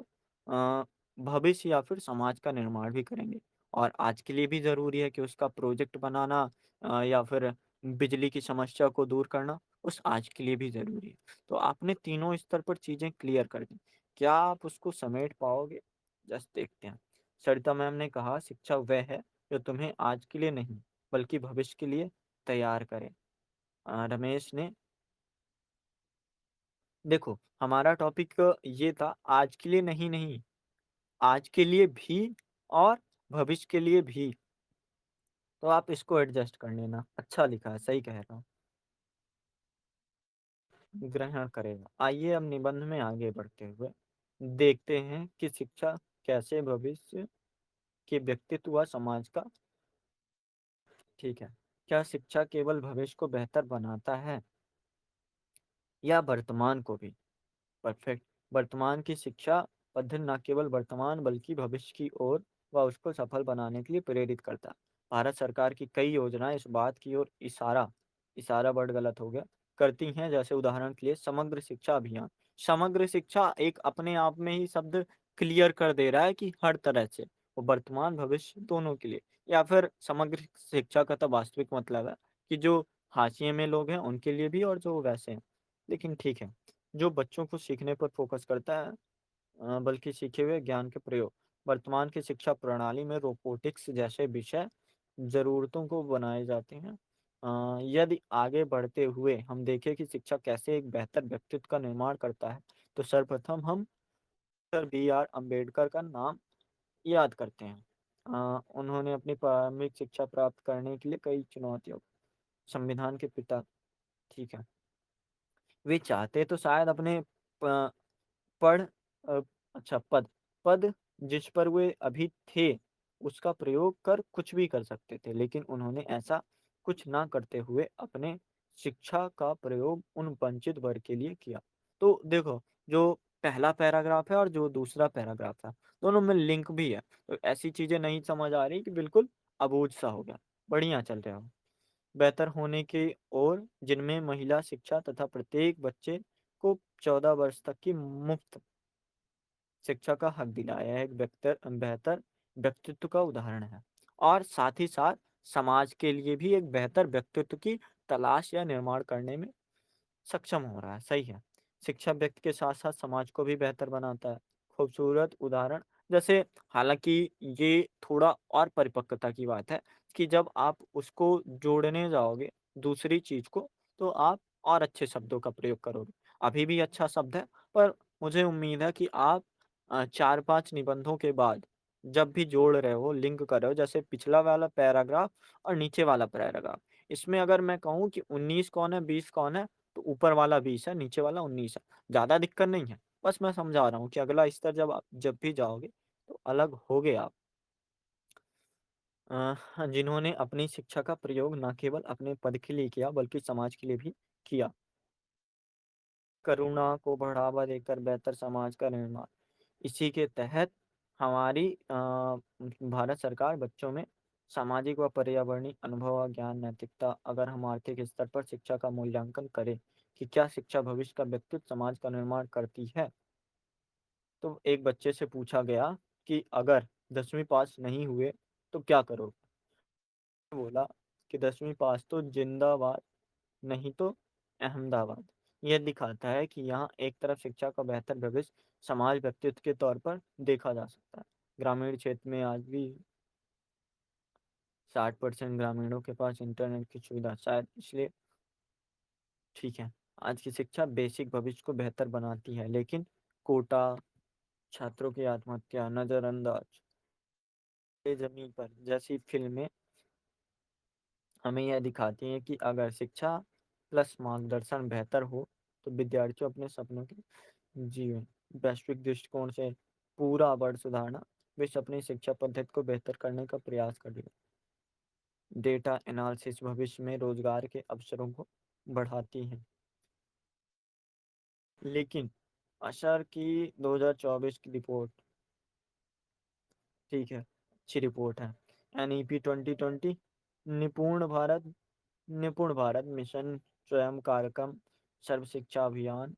भविष्य या फिर समाज का निर्माण भी करेंगे। और आज के लिए भी ज़रूरी है कि उसका प्रोजेक्ट बनाना, या फिर बिजली की समस्या को दूर करना, उस आज के लिए भी ज़रूरी है। तो आपने तीनों स्तर पर चीज़ें क्लियर कर दी। क्या आप उसको समेट पाओगे? जस्ट देखते हैं। सरिता मैम ने कहा, शिक्षा वह है जो तुम्हें आज के लिए नहीं, बल्कि भविष्य के लिए तैयार करें। रमेश ने, देखो, हमारा टॉपिक ये था, आज के लिए नहीं नहीं, आज के लिए भी और भविष्य के लिए भी। तो आप इसको एडजस्ट कर लेना। अच्छा लिखा है, सही कह रहा हूँ। ग्रहण करेगा। आइए अब निबंध में आगे बढ़ते हुए देखते हैं कि शिक्षा कैसे भविष्य के व्यक्तित्व व समाज का, ठीक है, क्या शिक्षा केवल भविष्य को बेहतर बनाता है, या वर्तमान को भी? परफेक्ट। वर्तमान की शिक्षा पद्धति न केवल वर्तमान बल्कि भविष्य की ओर व उसको सफल बनाने के लिए प्रेरित करता है। भारत सरकार की कई योजनाएं इस बात की ओर इशारा, इशारा वर्ड गलत हो गया, करती हैं। जैसे उदाहरण के लिए समग्र शिक्षा अभियान। समग्र शिक्षा एक अपने आप में ही शब्द क्लियर कर दे रहा है कि हर तरह से, वो वर्तमान भविष्य दोनों के लिए। या फिर समग्र शिक्षा का तो वास्तविक मतलब है कि जो हाशिए में लोग हैं उनके लिए भी, और जो वैसे हैं। लेकिन ठीक है, जो बच्चों को सीखने पर फोकस करता है, बल्कि सीखे हुए ज्ञान के प्रयोग। वर्तमान की शिक्षा प्रणाली में रोबोटिक्स जैसे विषय जरूरतों को बनाए जाते हैं। यदि आगे बढ़ते हुए हम देखें कि शिक्षा कैसे एक बेहतर व्यक्तित्व का निर्माण करता है, तो सर्वप्रथम हम डॉक्टर बी आर अम्बेडकर का नाम याद करते हैं। उन्होंने अपनी प्रारंभिक शिक्षा प्राप्त करने के लिए कई चुनौतियों, संविधान के पिता, ठीक है, वे चाहते तो शायद अपने पढ़ अ, अच्छा पद पद जिस पर वे अभी थे, उसका प्रयोग कर कुछ भी कर सकते थे, लेकिन उन्होंने ऐसा कुछ ना करते हुए अपने शिक्षा का प्रयोग उन वंचित वर्ग के लिए किया। तो देखो, जो पहला पैराग्राफ है और जो दूसरा पैराग्राफ है, दोनों में लिंक भी है। तो ऐसी चीजें नहीं समझ आ रही कि बिल्कुल अबूझ सा हो गया। बढ़िया चल रहे हो। बेहतर होने की ओर, जिनमें महिला शिक्षा तथा प्रत्येक बच्चे को 14 वर्ष तक की मुफ्त शिक्षा का हक दिलाया है, एक बेहतर व्यक्तित्व का उदाहरण है। और साथ ही साथ समाज के लिए भी एक बेहतर व्यक्तित्व की तलाश या निर्माण करने में सक्षम हो रहा है। सही है। शिक्षा व्यक्ति के साथ साथ समाज को भी बेहतर बनाता है। खूबसूरत उदाहरण, जैसे हालाँकि ये थोड़ा और परिपक्वता की बात है कि जब आप उसको जोड़ने जाओगे दूसरी चीज़ को, तो आप और अच्छे शब्दों का प्रयोग करोगे। अभी भी अच्छा शब्द है, पर मुझे उम्मीद है कि आप 4-5 निबंधों के बाद जब भी जोड़ रहे हो, लिंक कर रहे हो, जैसे पिछला वाला पैराग्राफ और नीचे वाला पैराग्राफ, इसमें अगर मैं कहूँ कि 19 कौन है, 20 कौन है, तो ऊपर वाला 20 है, नीचे वाला 19 है। ज़्यादा दिक्कत नहीं है। बस मैं समझा रहा हूँ कि अगला स्तर जब भी जाओगे, तो अलग होगे आप। जिन्होंने अपनी शिक्षा का प्रयोग न केवल अपने पद के लिए किया, बल्कि समाज के लिए भी किया। करुणा को बढ़ावा देकर बेहतर समाज का निर्माण। इसी के तहत हमारी भारत सरकार बच्चों में सामाजिक व पर्यावरणीय अनुभव व ज्ञान नैतिकता, अगर हम आर्थिक स्तर पर शिक्षा का मूल्यांकन करें कि क्या शिक्षा भविष्य का व्यक्तित्व समाज का निर्माण करती है, तो एक बच्चे से पूछा गया कि अगर 10वीं पास नहीं हुए तो क्या करोगे? बोला कि 10वीं पास तो जिंदाबाद, नहीं तो अहमदाबाद। यह दिखाता है कि यहाँ एक तरफ शिक्षा का बेहतर भविष्य समाज व्यक्तित्व के तौर पर देखा जा सकता है। ग्रामीण क्षेत्र में आज भी 60% ग्रामीणों के पास इंटरनेट की सुविधा, शायद इसलिए ठीक है। आज की शिक्षा बेसिक भविष्य को बेहतर बनाती है, लेकिन कोटा, छात्रों की आत्महत्या, नजरअंदाज, जमीन पर जैसी फिल्में हमें यह दिखाती हैं कि अगर शिक्षा प्लस मार्गदर्शन बेहतर हो, तो विद्यार्थियों अपने सपनों के जीवन वैश्विक दृष्टिकोण से पूरा वर्ष सुधारना, विश्व अपनी शिक्षा पद्धति को बेहतर करने का प्रयास करेगा। डेटा एनालिसिस भविष्य में रोजगार के अवसरों को बढ़ाती है, लेकिन अशर की 2024 की रिपोर्ट ठीक है, अच्छी रिपोर्ट है। एनईपी 2020, निपुण भारत निपुण भारत मिशन, स्वयं कार्यक्रम, सर्व शिक्षा अभियान,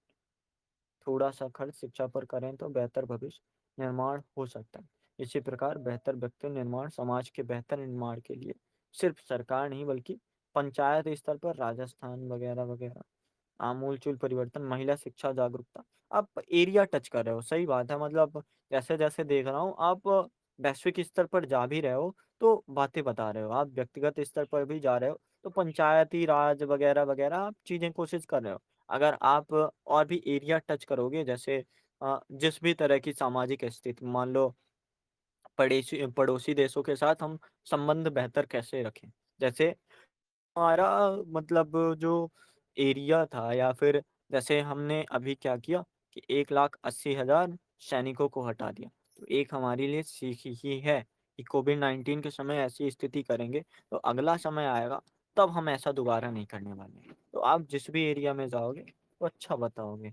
थोड़ा सा खर्च शिक्षा पर करें तो बेहतर भविष्य निर्माण हो सकता है। इसी प्रकार बेहतर व्यक्ति निर्माण समाज के बेहतर निर्माण के लिए सिर्फ सरकार नहीं, बल्कि पंचायत स्तर पर, राजस्थान वगैरह वगैरह, आमूलचूल परिवर्तन, महिला शिक्षा जागरूकता। आप एरिया टच कर रहे हो, सही बात है। मतलब जैसे जैसे देख रहा हूँ आप वैश्विक स्तर पर जा भी रहे हो, तो बातें बता रहे हो, आप व्यक्तिगत स्तर पर भी जा रहे हो, तो पंचायती राज वगैरह वगैरह आप चीजें कोशिश कर रहे हो। अगर आप और भी एरिया टच करोगे, जैसे जिस भी तरह की सामाजिक स्थिति, मान लो पड़ोसी पड़ोसी देशों के साथ हम संबंध बेहतर कैसे रखें, जैसे हमारा मतलब जो एरिया था, या फिर जैसे हमने अभी क्या किया कि 1,80,000 सैनिकों को हटा दिया, तो एक हमारे लिए सीख ही है कि कोविड-19 के समय ऐसी स्थिति करेंगे, तो अगला समय आएगा, तब हम ऐसा दोबारा नहीं करने वाले हैं। तो आप जिस भी एरिया में जाओगे, तो अच्छा बताओगे।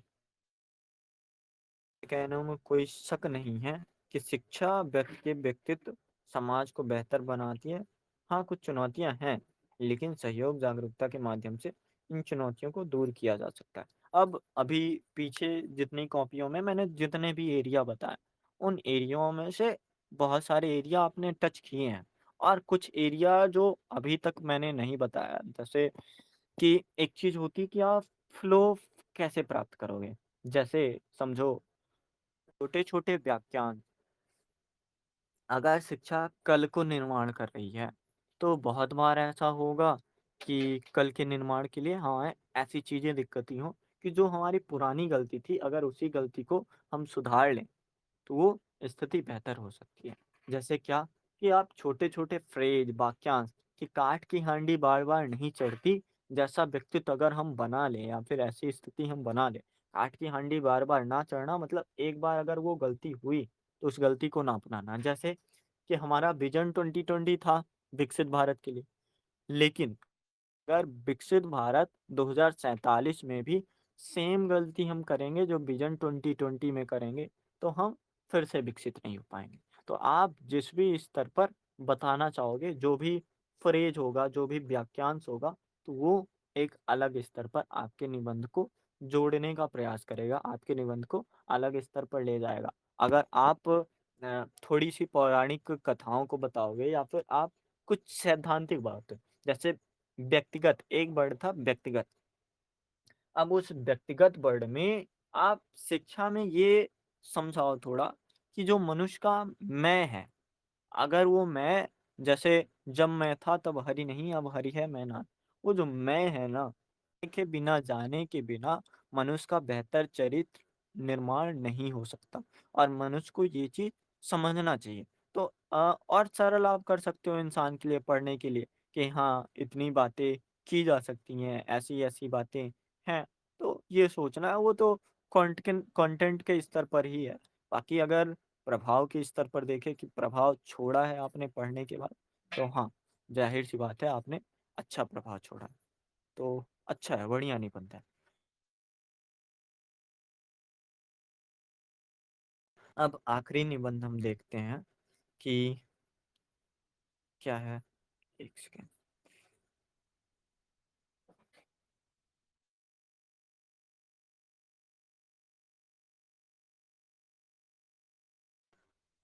कहने में कोई शक नहीं है कि शिक्षा व्यक्ति के व्यक्तित्व, समाज को बेहतर बनाती है। हाँ, कुछ चुनौतियां हैं, लेकिन सहयोग जागरूकता के माध्यम से इन चुनौतियों को दूर किया जा सकता है। अब अभी पीछे जितनी कॉपियों में मैंने जितने भी एरिया बताए, उन एरियाओं में से बहुत सारे एरिया आपने टच किए हैं, और कुछ एरिया जो अभी तक मैंने नहीं बताया, जैसे कि एक चीज होती है कि आप फ्लो कैसे प्राप्त करोगे। जैसे समझो, छोटे छोटे व्याख्यान, अगर शिक्षा कल को निर्माण कर रही है, तो बहुत बार ऐसा होगा कि कल के निर्माण के लिए हमें ऐसी चीजें दिक्कती हों कि जो हमारी पुरानी गलती थी, अगर उसी गलती को हम सुधार लें, तो वो स्थिति बेहतर हो सकती है। जैसे क्या, कि आप छोटे छोटे फ्रेज, वाक्यांश, कि काठ की हांडी बार बार नहीं चढ़ती, जैसा व्यक्तित्व अगर हम बना लें, या फिर ऐसी स्थिति हम बना लें, काठ की हांडी बार बार ना चढ़ना, मतलब एक बार अगर वो गलती हुई, तो उस गलती को ना अपनाना। जैसे कि हमारा विजन 2020 था विकसित भारत के लिए, लेकिन अगर विकसित भारत 2047 में भी सेम गलती हम करेंगे जो विजन 2020 में करेंगे, तो हम फिर से विकसित नहीं हो पाएंगे। तो आप जिस भी स्तर पर बताना चाहोगे, जो भी फ्रेज होगा, जो भी वाक्यांश होगा, तो वो एक अलग स्तर पर आपके निबंध को जोड़ने का प्रयास करेगा, आपके निबंध को अलग स्तर पर ले जाएगा। अगर आप थोड़ी सी पौराणिक कथाओं को बताओगे, या फिर आप कुछ सैद्धांतिक बात, जैसे व्यक्तिगत, एक वर्ड था व्यक्तिगत, अब उस व्यक्तिगत वर्ड में आप शिक्षा में ये समझाओ थोड़ा कि जो मनुष्य का मैं है, अगर वो मैं, जैसे जब मैं था तब हरि नहीं, अब हरि है मैं ना, वो जो मैं है ना, के बिना जाने के बिना मनुष्य का बेहतर चरित्र निर्माण नहीं हो सकता। और मनुष्य को ये चीज समझना चाहिए। तो और सरल आप कर सकते हो इंसान के लिए पढ़ने के लिए, कि हाँ इतनी बातें की जा सकती हैं, ऐसी ऐसी बातें हैं। तो ये सोचना है, वो तो कंटेंट कंटेंट के स्तर पर ही है। बाकी अगर प्रभाव के स्तर पर देखें कि प्रभाव छोड़ा है आपने पढ़ने के बाद, तो हाँ, जाहिर सी बात है आपने अच्छा प्रभाव छोड़ा है। तो अच्छा है, बढ़िया निबंध है। अब आखिरी निबंध हम देखते हैं कि क्या है। एक सेकेंड।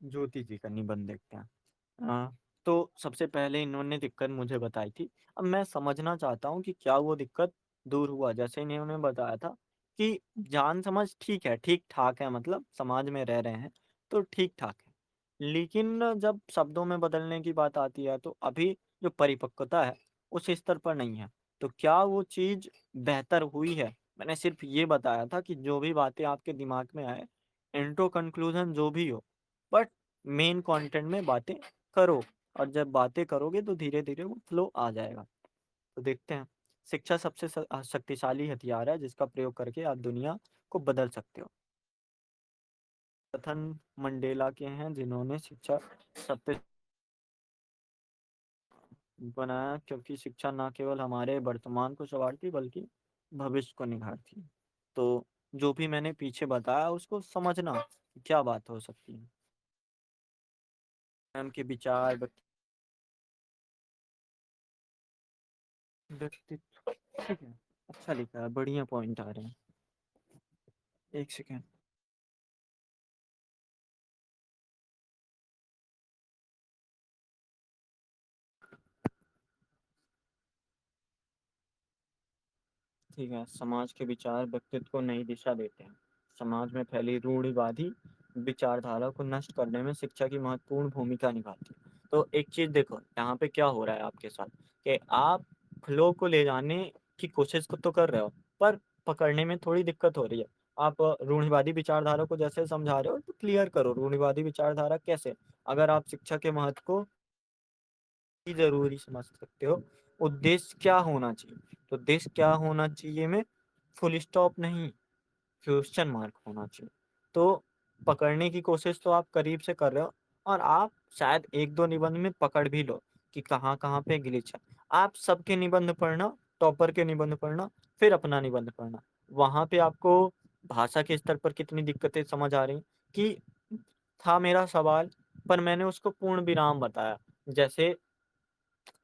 ज्योति जी का निबंध देखते हैं। तो सबसे पहले इन्होंने दिक्कत मुझे बताई थी। अब मैं समझना चाहता हूँ कि क्या वो दिक्कत दूर हुआ। जैसे इन्होंने बताया था कि जान समझ ठीक है, ठीक ठाक है, मतलब समाज में रह रहे हैं तो ठीक ठाक है। लेकिन जब शब्दों में बदलने की बात आती है तो अभी जो परिपक्वता है उस स्तर पर नहीं है। तो क्या वो चीज बेहतर हुई है? मैंने सिर्फ ये बताया था कि जो भी बातें आपके दिमाग में आए, इंट्रो कंक्लूजन जो भी हो, बट मेन कंटेंट में बातें करो। और जब बातें करोगे तो धीरे धीरे वो फ्लो आ जाएगा। तो देखते हैं। शिक्षा सबसे शक्तिशाली हथियार है जिसका प्रयोग करके आप दुनिया को बदल सकते हो। कथन मंडेला के हैं जिन्होंने शिक्षा सबसे बनाया, क्योंकि शिक्षा न केवल हमारे वर्तमान को संवारती बल्कि भविष्य को निखारती है। तो जो भी मैंने पीछे बताया उसको समझना कि क्या बात हो सकती है। स्वयं के विचार, व्यक्तित्व, ठीक है, अच्छा लिखा है, बढ़िया पॉइंट आ रहे हैं। एक सेकेंड। ठीक है, समाज के विचार व्यक्तित्व को नई दिशा देते हैं। समाज में फैली रूढ़िवादी विचारधारा को नष्ट करने में शिक्षा की महत्वपूर्ण भूमिका निभाती है। तो एक चीज देखो यहाँ पे क्या हो रहा है आपके साथ, कि आप फ्लो को ले जाने की कोशिश को तो कर रहे हो, पर पकड़ने में थोड़ी दिक्कत हो रही है। आप रूढ़िवादी विचारधारा को जैसे समझा रहे हो तो क्लियर करो, रूढ़िवादी विचारधारा कैसे? अगर आप शिक्षा के महत्व को ही जरूरी समझ सकते हो, उद्देश्य क्या होना चाहिए, तो उद्देश्य क्या होना चाहिए में फुल स्टॉप नहीं, क्वेश्चन मार्क होना चाहिए। तो पकड़ने की कोशिश तो आप करीब से कर रहे हो, और आप शायद एक दो निबंध में पकड़ भी लो कि कहाँ कहाँ पे ग्लिच है। आप सबके निबंध पढ़ना, टॉपर के निबंध पढ़ना, फिर अपना निबंध पढ़ना। वहां पे आपको भाषा के स्तर पर कितनी दिक्कतें समझ आ रही कि था मेरा सवाल, पर मैंने उसको पूर्ण विराम बताया। जैसे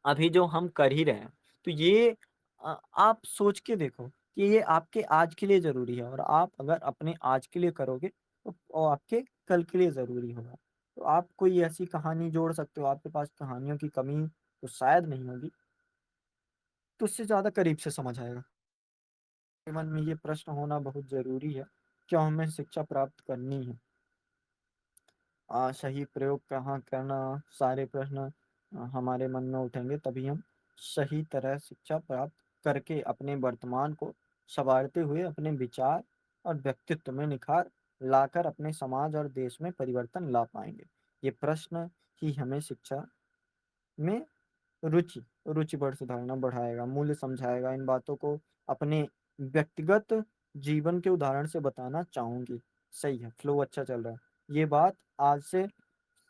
अभी जो हम कर ही रहे हैं, तो ये आप सोच के देखो कि ये आपके आज के लिए जरूरी है, और आप अगर अपने आज के लिए करोगे तो वो आपके कल के लिए जरूरी होगा। तो आप कोई ऐसी कहानी जोड़ सकते हो, आपके पास कहानियों की कमी तो शायद नहीं होगी, तो उससे ज्यादा करीब से समझ आएगा। मन में ये प्रश्न होना बहुत जरूरी है, क्यों हमें शिक्षा प्राप्त करनी है। सही प्रयोग कहाँ करना, सारे प्रश्न हमारे मन में उठेंगे, तभी हम सही तरह शिक्षा प्राप्त करके अपने वर्तमान को संवारते हुए अपने विचार और व्यक्तित्व में निखार लाकर अपने समाज और देश में परिवर्तन ला पाएंगे। ये प्रश्न ही हमें शिक्षा में रुचि रुचि बढ़ सुधारना बढ़ाएगा, मूल्य समझाएगा। इन बातों को अपने व्यक्तिगत जीवन के उदाहरण से बताना चाहूंगी। सही है, फ्लो अच्छा चल रहा है। ये बात आज से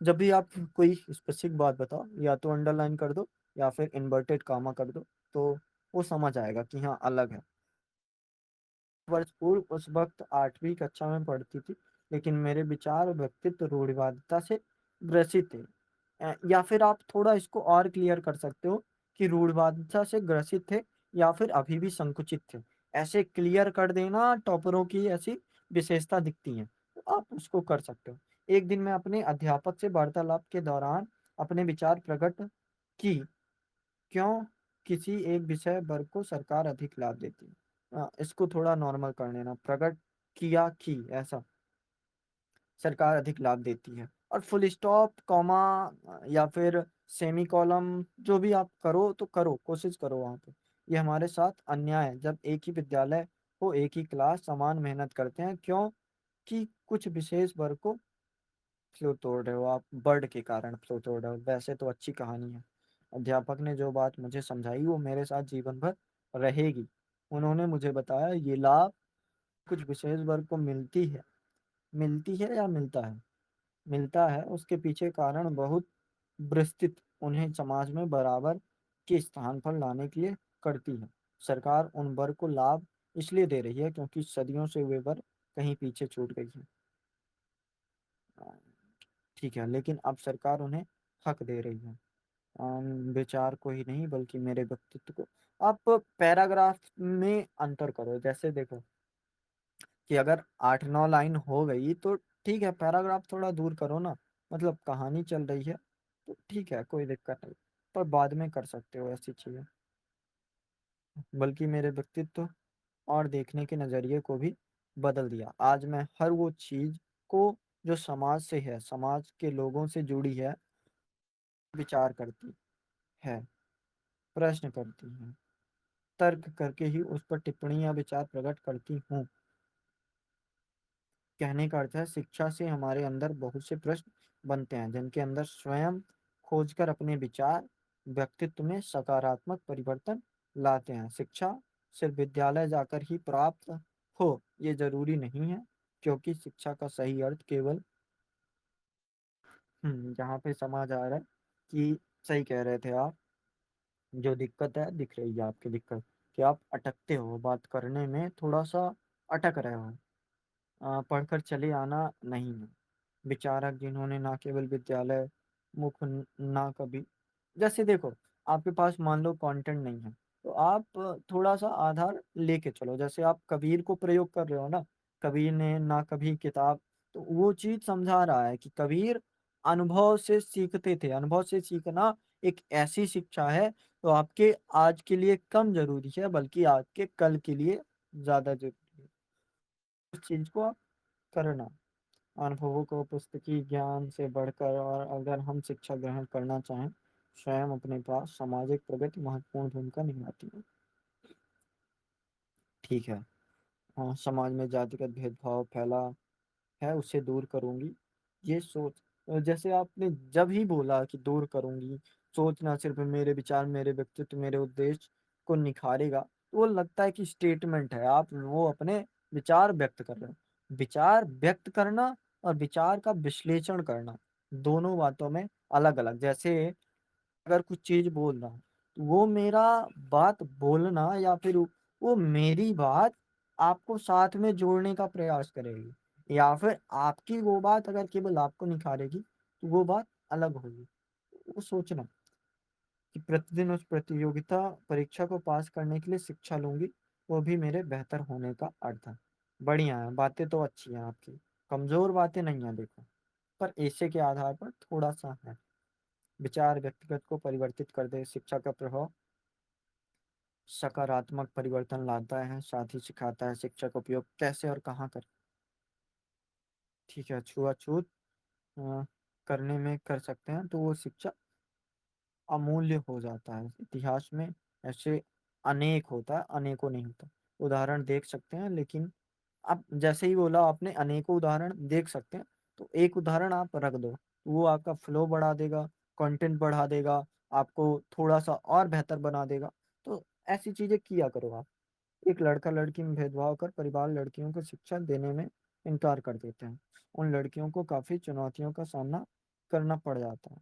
जब भी आप कोई स्पेसिफिक बात बताओ, या तो अंडरलाइन कर दो या फिर इन्वर्टेड कामा कर दो, तो वो समझ आएगा कि हाँ अलग है। वर्ष पूर्व उस वक्त 8वीं कक्षा में पढ़ती थी, लेकिन मेरे विचार और व्यक्तित्व रूढ़िवादिता से ग्रसित थे। या फिर आप थोड़ा इसको और क्लियर कर सकते हो कि रूढ़िवादिता से ग्रसित थे या फिर अभी भी संकुचित थे। ऐसे क्लियर कर देना, टॉपरों की ऐसी विशेषता दिखती है, तो आप उसको कर सकते हो। एक दिन मैं अपने अध्यापक से वार्तालाप के दौरान अपने विचार प्रकट की, क्यों किसी एक विषय वर्ग को सरकार अधिक लाभ देती है। इसको थोड़ा नॉर्मल कर लेना, प्रकट किया की ऐसा। सरकार अधिक लाभ देती है। और फुल स्टॉप, कॉमा या फिर सेमी कॉलम, जो भी आप करो तो करो, कोशिश करो वहाँ पे। ये हमारे साथ अन्याय है। जब एक ही विद्यालय हो, एक ही क्लास, समान मेहनत करते हैं, क्यों कि कुछ विशेष वर्ग को फ्लो तोड़ रहे हो आप, बर्ड के कारण फ्लो तोड़ रहे हो। वैसे तो अच्छी कहानी है। अध्यापक ने जो बात मुझे समझाई वो मेरे साथ जीवन भर रहेगी। उन्होंने मुझे बताया ये लाभ कुछ विशेष वर्ग को मिलती है या मिलता है, उसके पीछे कारण बहुत विस्तृत, उन्हें समाज में बराबर के स्थान पर लाने के लिए करती है। सरकार उन वर्ग को लाभ इसलिए दे रही है क्योंकि सदियों से वे वर्ग कहीं पीछे छूट गई है। ठीक है, लेकिन अब सरकार उन्हें हक दे रही है। विचार को ही नहीं बल्कि मेरे व्यक्तित्व को। आप पैराग्राफ में अंतर करो। जैसे देखो कि अगर 8-9 लाइन हो गई तो ठीक है, पैराग्राफ थोड़ा दूर करो ना। मतलब कहानी चल रही है तो ठीक है, कोई दिक्कत नहीं, पर बाद में कर सकते हो ऐसी चीजें। बल्कि मेरे व्यक्तित्व और देखने के नजरिए को भी बदल दिया। आज मैं हर वो चीज को जो समाज से है, समाज के लोगों से जुड़ी है, विचार करती है, प्रश्न करती है, तर्क करके ही उस पर टिप्पणी या विचार प्रकट करती हूँ। कहने का अर्थ है शिक्षा से हमारे अंदर बहुत से प्रश्न बनते हैं जिनके अंदर स्वयं खोजकर अपने विचार, व्यक्तित्व में सकारात्मक परिवर्तन लाते हैं। शिक्षा सिर्फ विद्यालय जाकर ही प्राप्त हो ये जरूरी नहीं है, क्योंकि शिक्षा का सही अर्थ केवल जहाँ पे समाज आ रहा है कि सही कह रहे थे आप। जो दिक्कत है, दिख रही है आपकी दिक्कत कि आप अटकते हो, बात करने में थोड़ा सा अटक रहे हो। पढ़कर चले आना नहीं है। विचारक जिन्होंने ना केवल विद्यालय मुख ना कभी, जैसे देखो आपके पास मान लो कंटेंट नहीं है तो आप थोड़ा सा आधार लेके चलो। जैसे आप कबीर को प्रयोग कर रहे हो ना, कबीर ने ना कभी किताब, तो वो चीज समझा रहा है कि कबीर अनुभव से सीखते थे। अनुभव से सीखना एक ऐसी शिक्षा है तो आपके आज के लिए कम जरूरी है, बल्कि आज के कल के लिए ज्यादा जरूरी है। उस चीज को आप करना, अनुभवों को पुस्तकीय ज्ञान से बढ़कर। और अगर हम शिक्षा ग्रहण करना चाहें, स्वयं अपने पास सामाजिक प्रगति महत्वपूर्ण भूमिका निभाती है। ठीक है। हाँ, समाज में जातिगत भेदभाव फैला है उसे दूर करूंगी, ये सोच। जैसे आपने जब ही बोला कि दूर करूंगी, सोच ना सिर्फ मेरे विचार, मेरे व्यक्तित्व, मेरे उद्देश्य को निखारेगा, तो वो लगता है कि स्टेटमेंट है, आप वो अपने विचार व्यक्त कर रहे हो। विचार व्यक्त करना और विचार का विश्लेषण करना, दोनों बातों में अलग अलग। जैसे अगर कुछ चीज बोल रहा हूँ तो वो मेरा बात बोलना या फिर वो मेरी बात आपको साथ में जोड़ने का प्रयास करेगी, या फिर आपकी वो बात अगर केवल आपको निखारेगी तो वो बात अलग होगी। वो सोचना कि प्रतिदिन उस प्रतियोगिता परीक्षा को पास करने के लिए शिक्षा लूंगी, वो भी मेरे बेहतर होने का अर्थ है। बढ़िया है, बातें तो अच्छी हैं आपकी, कमजोर बातें नहीं है देखो, पर ऐसे के आधार पर थोड़ा सा है। विचार व्यक्तिगत को परिवर्तित कर दे, शिक्षा का प्रभाव सकारात्मक परिवर्तन लाता है, साथ ही सिखाता है शिक्षक उपयोग कैसे और कहाँ कर। ठीक है, छुआछूत अ, करने में कर सकते हैं तो वो शिक्षा अमूल्य हो जाता है। इतिहास में ऐसे अनेक होता है, अनेकों नहीं होता। उदाहरण देख सकते हैं, लेकिन आप जैसे ही बोला आपने अनेकों उदाहरण देख सकते हैं, तो एक उदाहरण आप रख दो, वो आपका फ्लो बढ़ा देगा, कंटेंट बढ़ा देगा, आपको थोड़ा सा और बेहतर बना देगा। तो ऐसी चीजें किया करो आप। एक लड़का लड़की में भेदभाव कर परिवार लड़कियों को शिक्षा देने में इनकार कर देते हैं। उन लड़कियों को काफी चुनौतियों का सामना करना पड़ जाता है।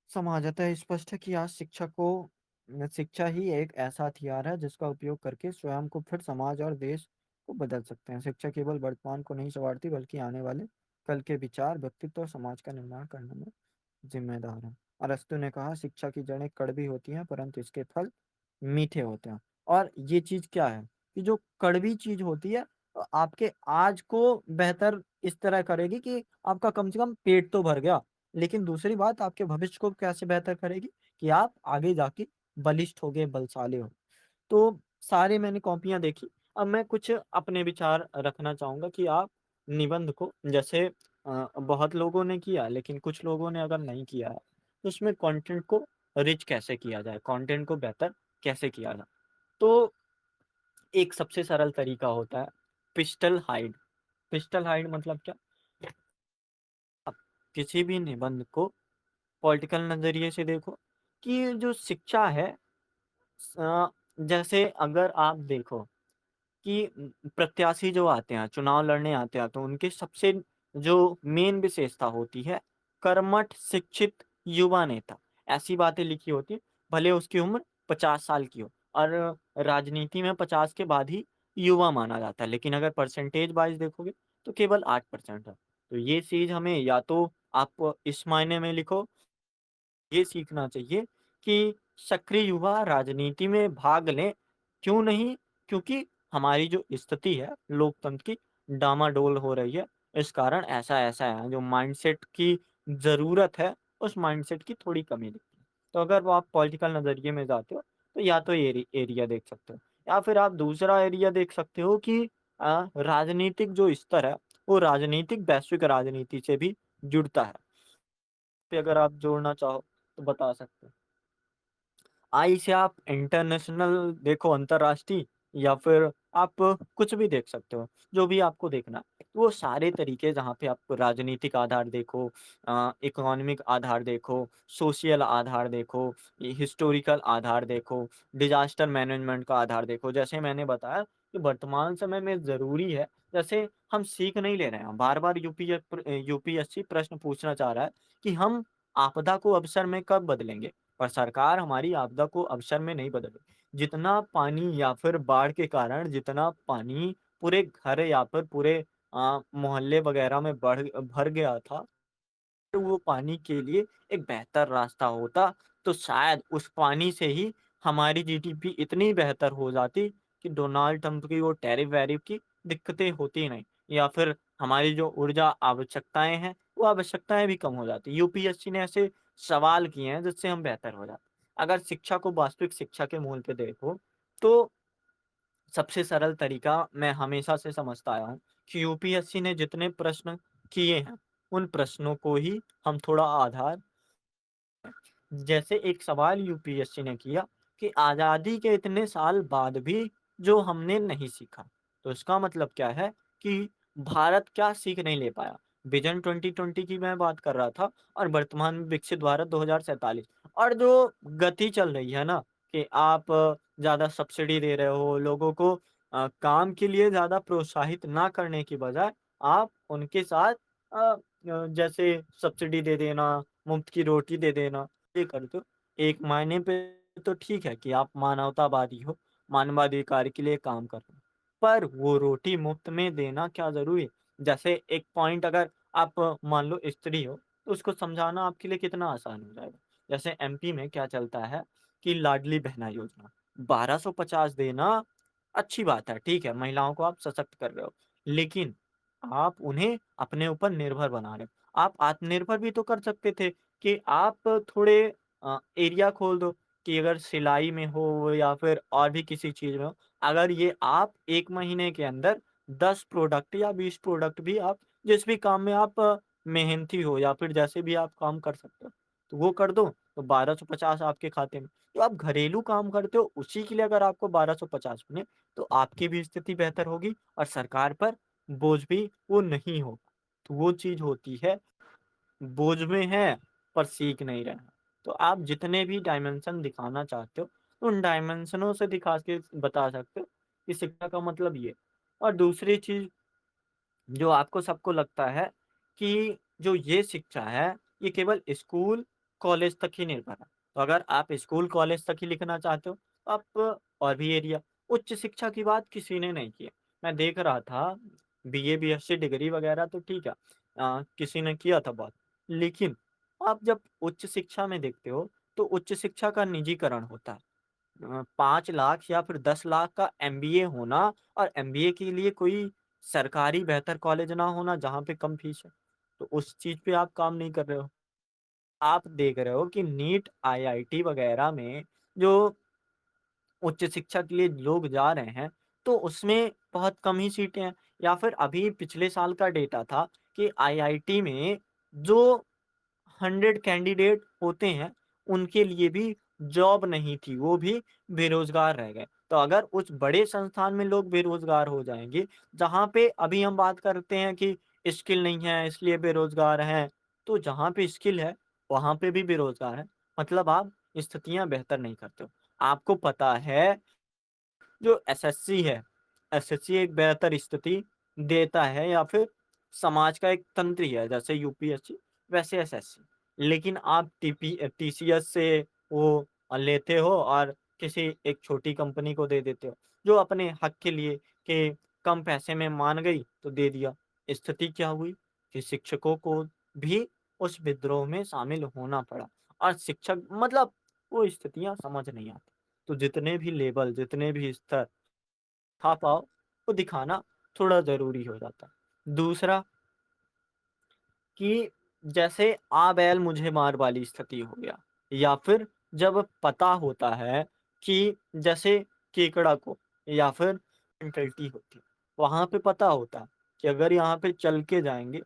समाजतः स्पष्ट है कि आज शिक्षा ही एक ऐसा हथियार है जिसका उपयोग करके स्वयं को, फिर समाज और देश को बदल सकते हैं। शिक्षा केवल वर्तमान को नहीं संवारती बल्कि आने वाले कल के विचार, व्यक्तित्व और समाज का निर्माण करने में जिम्मेदार है। अरस्तु ने कहा शिक्षा की जड़ें कड़वी होती हैं परंतु इसके फल मीठे होते हैं। और ये चीज क्या है कि जो कड़वी चीज होती है आपके आज को बेहतर इस तरह करेगी कि आपका कम से कम पेट तो भर गया, लेकिन दूसरी बात आपके भविष्य को कैसे बेहतर करेगी कि आप आगे जाके बलिष्ठ हो गए, बलशाली हो। तो सारे मैंने कॉपियां देखी। अब मैं कुछ अपने विचार रखना चाहूंगा कि आप निबंध को जैसे बहुत लोगों ने किया, लेकिन कुछ लोगों ने अगर नहीं किया है, तो उसमें कंटेंट को रिच कैसे किया जाए, कंटेंट को बेहतर कैसे किया जाए? तो एक सबसे सरल तरीका होता है पिस्टल हाइड। पिस्टल हाइड मतलब क्या? आप किसी भी निबंध को पॉलिटिकल नज़रिए से देखो कि जो शिक्षा है, जैसे अगर आप देखो कि प्रत्याशी जो आते हैं, चुनाव लड़ने आते हैं, तो उनकी सबसे जो मेन विशेषता होती है, कर्मठ शिक्षित युवा नेता। ऐसी बातें लिखी होती हैं, भले उसकी उम्र 50 साल की हो और राजनीति में 50 के बाद ही युवा माना जाता है, लेकिन अगर परसेंटेज वाइज़ देखोगे, तो केवल 8% है। तो ये चीज़ हमें या तो आप इस मायने में लिखो, ये सीखना चाहिए कि सक्रिय युवा राजनीति में भाग लें। क्यों नहीं? क्योंकि हमारी जो स्थिति है लोकतंत्र की डामाडोल हो रही है। इस कारण ऐसा-ऐसा है, जो माइंडसेट की ज़रूरत है, उस माइंडसेट की थोड़ी कमी दिखती है। तो अगर वो आप पॉलिटिकल नज़रिए में जाते हो, तो या तो एरिया देख सकते हो या फिर आप दूसरा एरिया देख सकते हो कि राजनीतिक जो स्तर है, वो राजनीतिक वैश्विक राजनीति से भी जुड़ता है। पे अगर आप जोड़ना चाहो, तो बता सकते हो। आई से आप इंटरनेशनल देखो, अंतर्राष्ट्रीय, या फिर आप कुछ भी देख सकते हो, जो भी आपको देखना है। वो सारे तरीके जहाँ पे आप राजनीतिक आधार देखो, इकोनॉमिक आधार देखो, सोशल आधार देखो, हिस्टोरिकल आधार देखो, डिज़ास्टर मैनेजमेंट का आधार देखो। जैसे मैंने बताया कि वर्तमान समय में ज़रूरी है, जैसे हम सीख नहीं ले रहे हैं, बार-बार यूपीएससी प्रश्न पूछना चाह रहा है कि हम आपदा को अवसर में कब बदलेंगे? पर सरकार हमारी आपदा को अवसर में नहीं बदल रही। जितना पानी या फिर बाढ़ के कारण जितना पानी पूरे घर या फिर पूरे मोहल्ले वगैरह में भर गया था, तो वो पानी के लिए एक बेहतर रास्ता होता, तो शायद उस पानी से ही हमारी जीडीपी इतनी बेहतर हो जाती कि डोनाल्ड ट्रंप की वो टैरिफ-वैरिफ की दिक्कतें होती नहीं, या फिर हमारी जो ऊर्जा आवश्यकताएँ हैं, वो आवश्यकताएँ भी कम हो जाती। यूपीएससी ने ऐसे सवाल किए हैं जिससे हम बेहतर हो जाते। अगर शिक्षा को वास्तविक शिक्षा के मूल पे देखो, तो सबसे सरल तरीका मैं हमेशा से समझता आया हूँ कि यूपीएससी ने जितने प्रश्न किए हैं, उन प्रश्नों को ही हम थोड़ा आधार, जैसे एक सवाल यूपीएससी ने किया कि आज़ादी के इतने साल बाद भी जो हमने नहीं सीखा, तो इसका मतलब क्या है कि भारत क्या सीख नहीं ले पाया। विजन 2020 की मैं बात कर रहा था और वर्तमान में विकसित भारत 2047, और जो गति चल रही है ना कि आप ज़्यादा सब्सिडी दे रहे हो लोगों को, काम के लिए ज़्यादा प्रोत्साहित ना करने की बजाय आप उनके साथ जैसे सब्सिडी दे देना, मुफ्त की रोटी दे देना, ये करते हो। एक मायने पे तो ठीक है कि आप मानवतावादी हो, मानवाधिकार के लिए काम कर रहे हो। पर वो रोटी मुफ्त में देना क्या ज़रूरी है? जैसे एक पॉइंट, अगर आप मान लो स्त्री हो, तो उसको समझाना आपके लिए कितना आसान हो जाएगा। जैसे एमपी में क्या चलता है कि लाडली बहना योजना, 1250 देना अच्छी बात है, ठीक है, महिलाओं को आप सशक्त कर रहे हो। लेकिन आप उन्हें अपने ऊपर निर्भर बना रहे हो। आप आत्मनिर्भर भी तो कर सकते थे कि आप थोड़े एरिया खोल दो कि अगर सिलाई में हो या फिर और भी किसी चीज़ में हो, अगर ये आप 1 महीने के अंदर 10 प्रोडक्ट या 20 प्रोडक्ट भी आप जिस भी काम में आप मेहनती हो या फिर जैसे भी आप काम कर सकते हो, तो वो कर दो, तो 1250 आपके खाते में। जो आप घरेलू काम करते हो, उसी के लिए अगर आपको 1250 मिले, तो आपकी भी स्थिति बेहतर होगी और सरकार पर बोझ भी वो नहीं होगा। तो वो चीज़ होती है, बोझ में है पर सीख नहीं रहे हैं। तो आप जितने भी डायमेंशन दिखाना चाहते हो, उन डायमेंशनों से दिखा के बता सकते हो कि शिक्षा का मतलब ये। और दूसरी चीज़ जो आपको सबको लगता है कि जो ये शिक्षा है, ये केवल स्कूल, कॉलेज तक ही निर्भर है। तो अगर आप स्कूल, कॉलेज तक ही लिखना चाहते हो, तो आप और भी एरिया, उच्च शिक्षा की बात किसी ने नहीं की है। मैं देख रहा था बीए, बीएससी डिग्री वगैरह तो ठीक है, किसी ने किया था बात। लेकिन आप जब उच्च शिक्षा में देखते हो, तो उच्च शिक्षा का निजीकरण होता है। 5 लाख या फिर 10 लाख का एमबीए होना, और एमबीए के लिए कोई सरकारी बेहतर कॉलेज ना होना जहाँ पे कम फीस है, तो उस चीज़ पे आप काम नहीं कर रहे हो। आप देख रहे हो कि नीट, आईआईटी वगैरह में जो उच्च शिक्षा के लिए लोग जा रहे हैं, तो उसमें बहुत कम ही सीटें हैं। या फिर अभी पिछले साल का डेटा था कि आईआईटी में जो 100 कैंडिडेट होते हैं, उनके लिए भी जॉब नहीं थी, वो भी बेरोज़गार रह गए। तो अगर उस बड़े संस्थान में लोग बेरोज़गार हो जाएँगे, जहाँ पे अभी हम बात करते हैं कि स्किल नहीं है इसलिए बेरोज़गार हैं, तो जहाँ पे स्किल है, वहाँ पे भी बेरोज़गार हैं। मतलब आप स्थितियाँ बेहतर नहीं करते हो। आपको पता है जो एसएससी है, एसएससी एक बेहतर स्थिति देता है या फिर समाज का एक तंत्र ही है, जैसे यूपीएससी वैसे एसएससी। लेकिन आप टीसीएस से वो लेते हो और किसी एक छोटी कंपनी को दे देते हो, जो अपने हक के लिए कि कम पैसे में मान गई तो दे दिया। स्थिति क्या हुई कि शिक्षकों को भी उस विद्रोह में शामिल होना पड़ा और शिक्षक मतलब वो स्थितियाँ समझ नहीं आती। तो जितने भी लेवल, जितने भी स्तर हाव-भाव को दिखाना थोड़ा ज़रूरी हो जाता है। दूसरा कि जैसे आ बैल मुझे मार वाली स्थिति हो गया या फिर जब पता होता है कि जैसे केकड़ा को या फिर मेंटालिटी होती है, वहाँ पे पता होता है कि अगर यहाँ पे चल के जाएँगे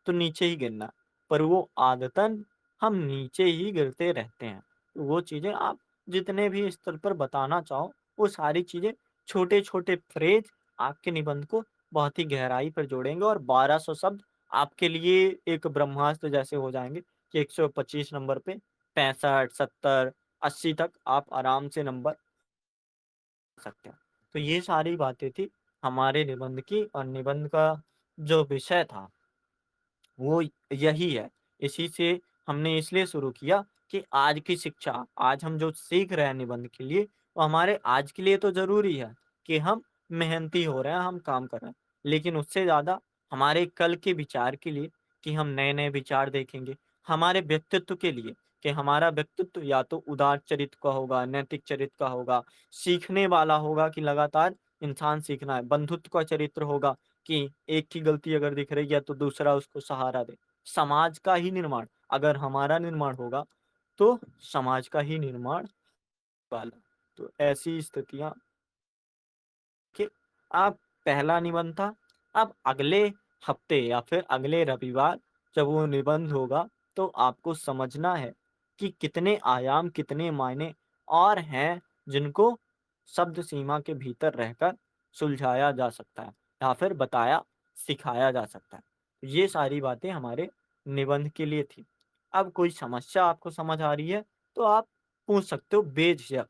तो नीचे ही गिरना है, पर वो आदतन हम नीचे ही गिरते रहते हैं। तो वो चीज़ें आप जितने भी स्तर पर बताना चाहो, वो सारी चीज़ें छोटे-छोटे फ्रेज़ आपके निबंध को बहुत ही गहराई पर जोड़ेंगे और 1200 शब्द आपके लिए एक ब्रह्मास्त्र जैसे हो जाएँगे कि 125 नंबर पे 65, 70, 80 तक आप आराम से नंबर सकते हैं। तो ये सारी बातें थी हमारे निबंध की और निबंध का जो विषय था वो यही है। इसी से हमने इसलिए शुरू किया कि आज की शिक्षा, आज हम जो सीख रहे हैं निबंध के लिए, वो हमारे आज के लिए तो ज़रूरी है कि हम मेहनती हो रहे हैं, हम काम कर रहे हैं। लेकिन उससे ज़्यादा हमारे कल के विचार के लिए कि हम नए-नए विचार देखेंगे। हमारे व्यक्तित्व के लिए कि हमारा व्यक्तित्व या तो उदार चरित्र का होगा, नैतिक चरित्र का होगा, सीखने वाला होगा कि लगातार इंसान सीखना है। बंधुत्व का चरित्र होगा कि एक की गलती अगर दिख रही है तो दूसरा उसको सहारा दे। समाज का ही निर्माण, अगर हमारा निर्माण होगा तो समाज का ही निर्माण वाला। तो ऐसी स्थितियाँ कि आप पहला निबंध था, अब अगले हफ्ते या फिर अगले रविवार जब वो निबंध होगा तो आपको समझना है कि कितने आयाम, कितने मायने और हैं जिनको शब्द सीमा के भीतर रहकर सुलझाया जा सकता है या फिर बताया, सिखाया जा सकता है। ये सारी बातें हमारे निबंध के लिए थी। अब कोई समस्या आपको समझ आ रही है तो आप पूछ सकते हो बेझिझक।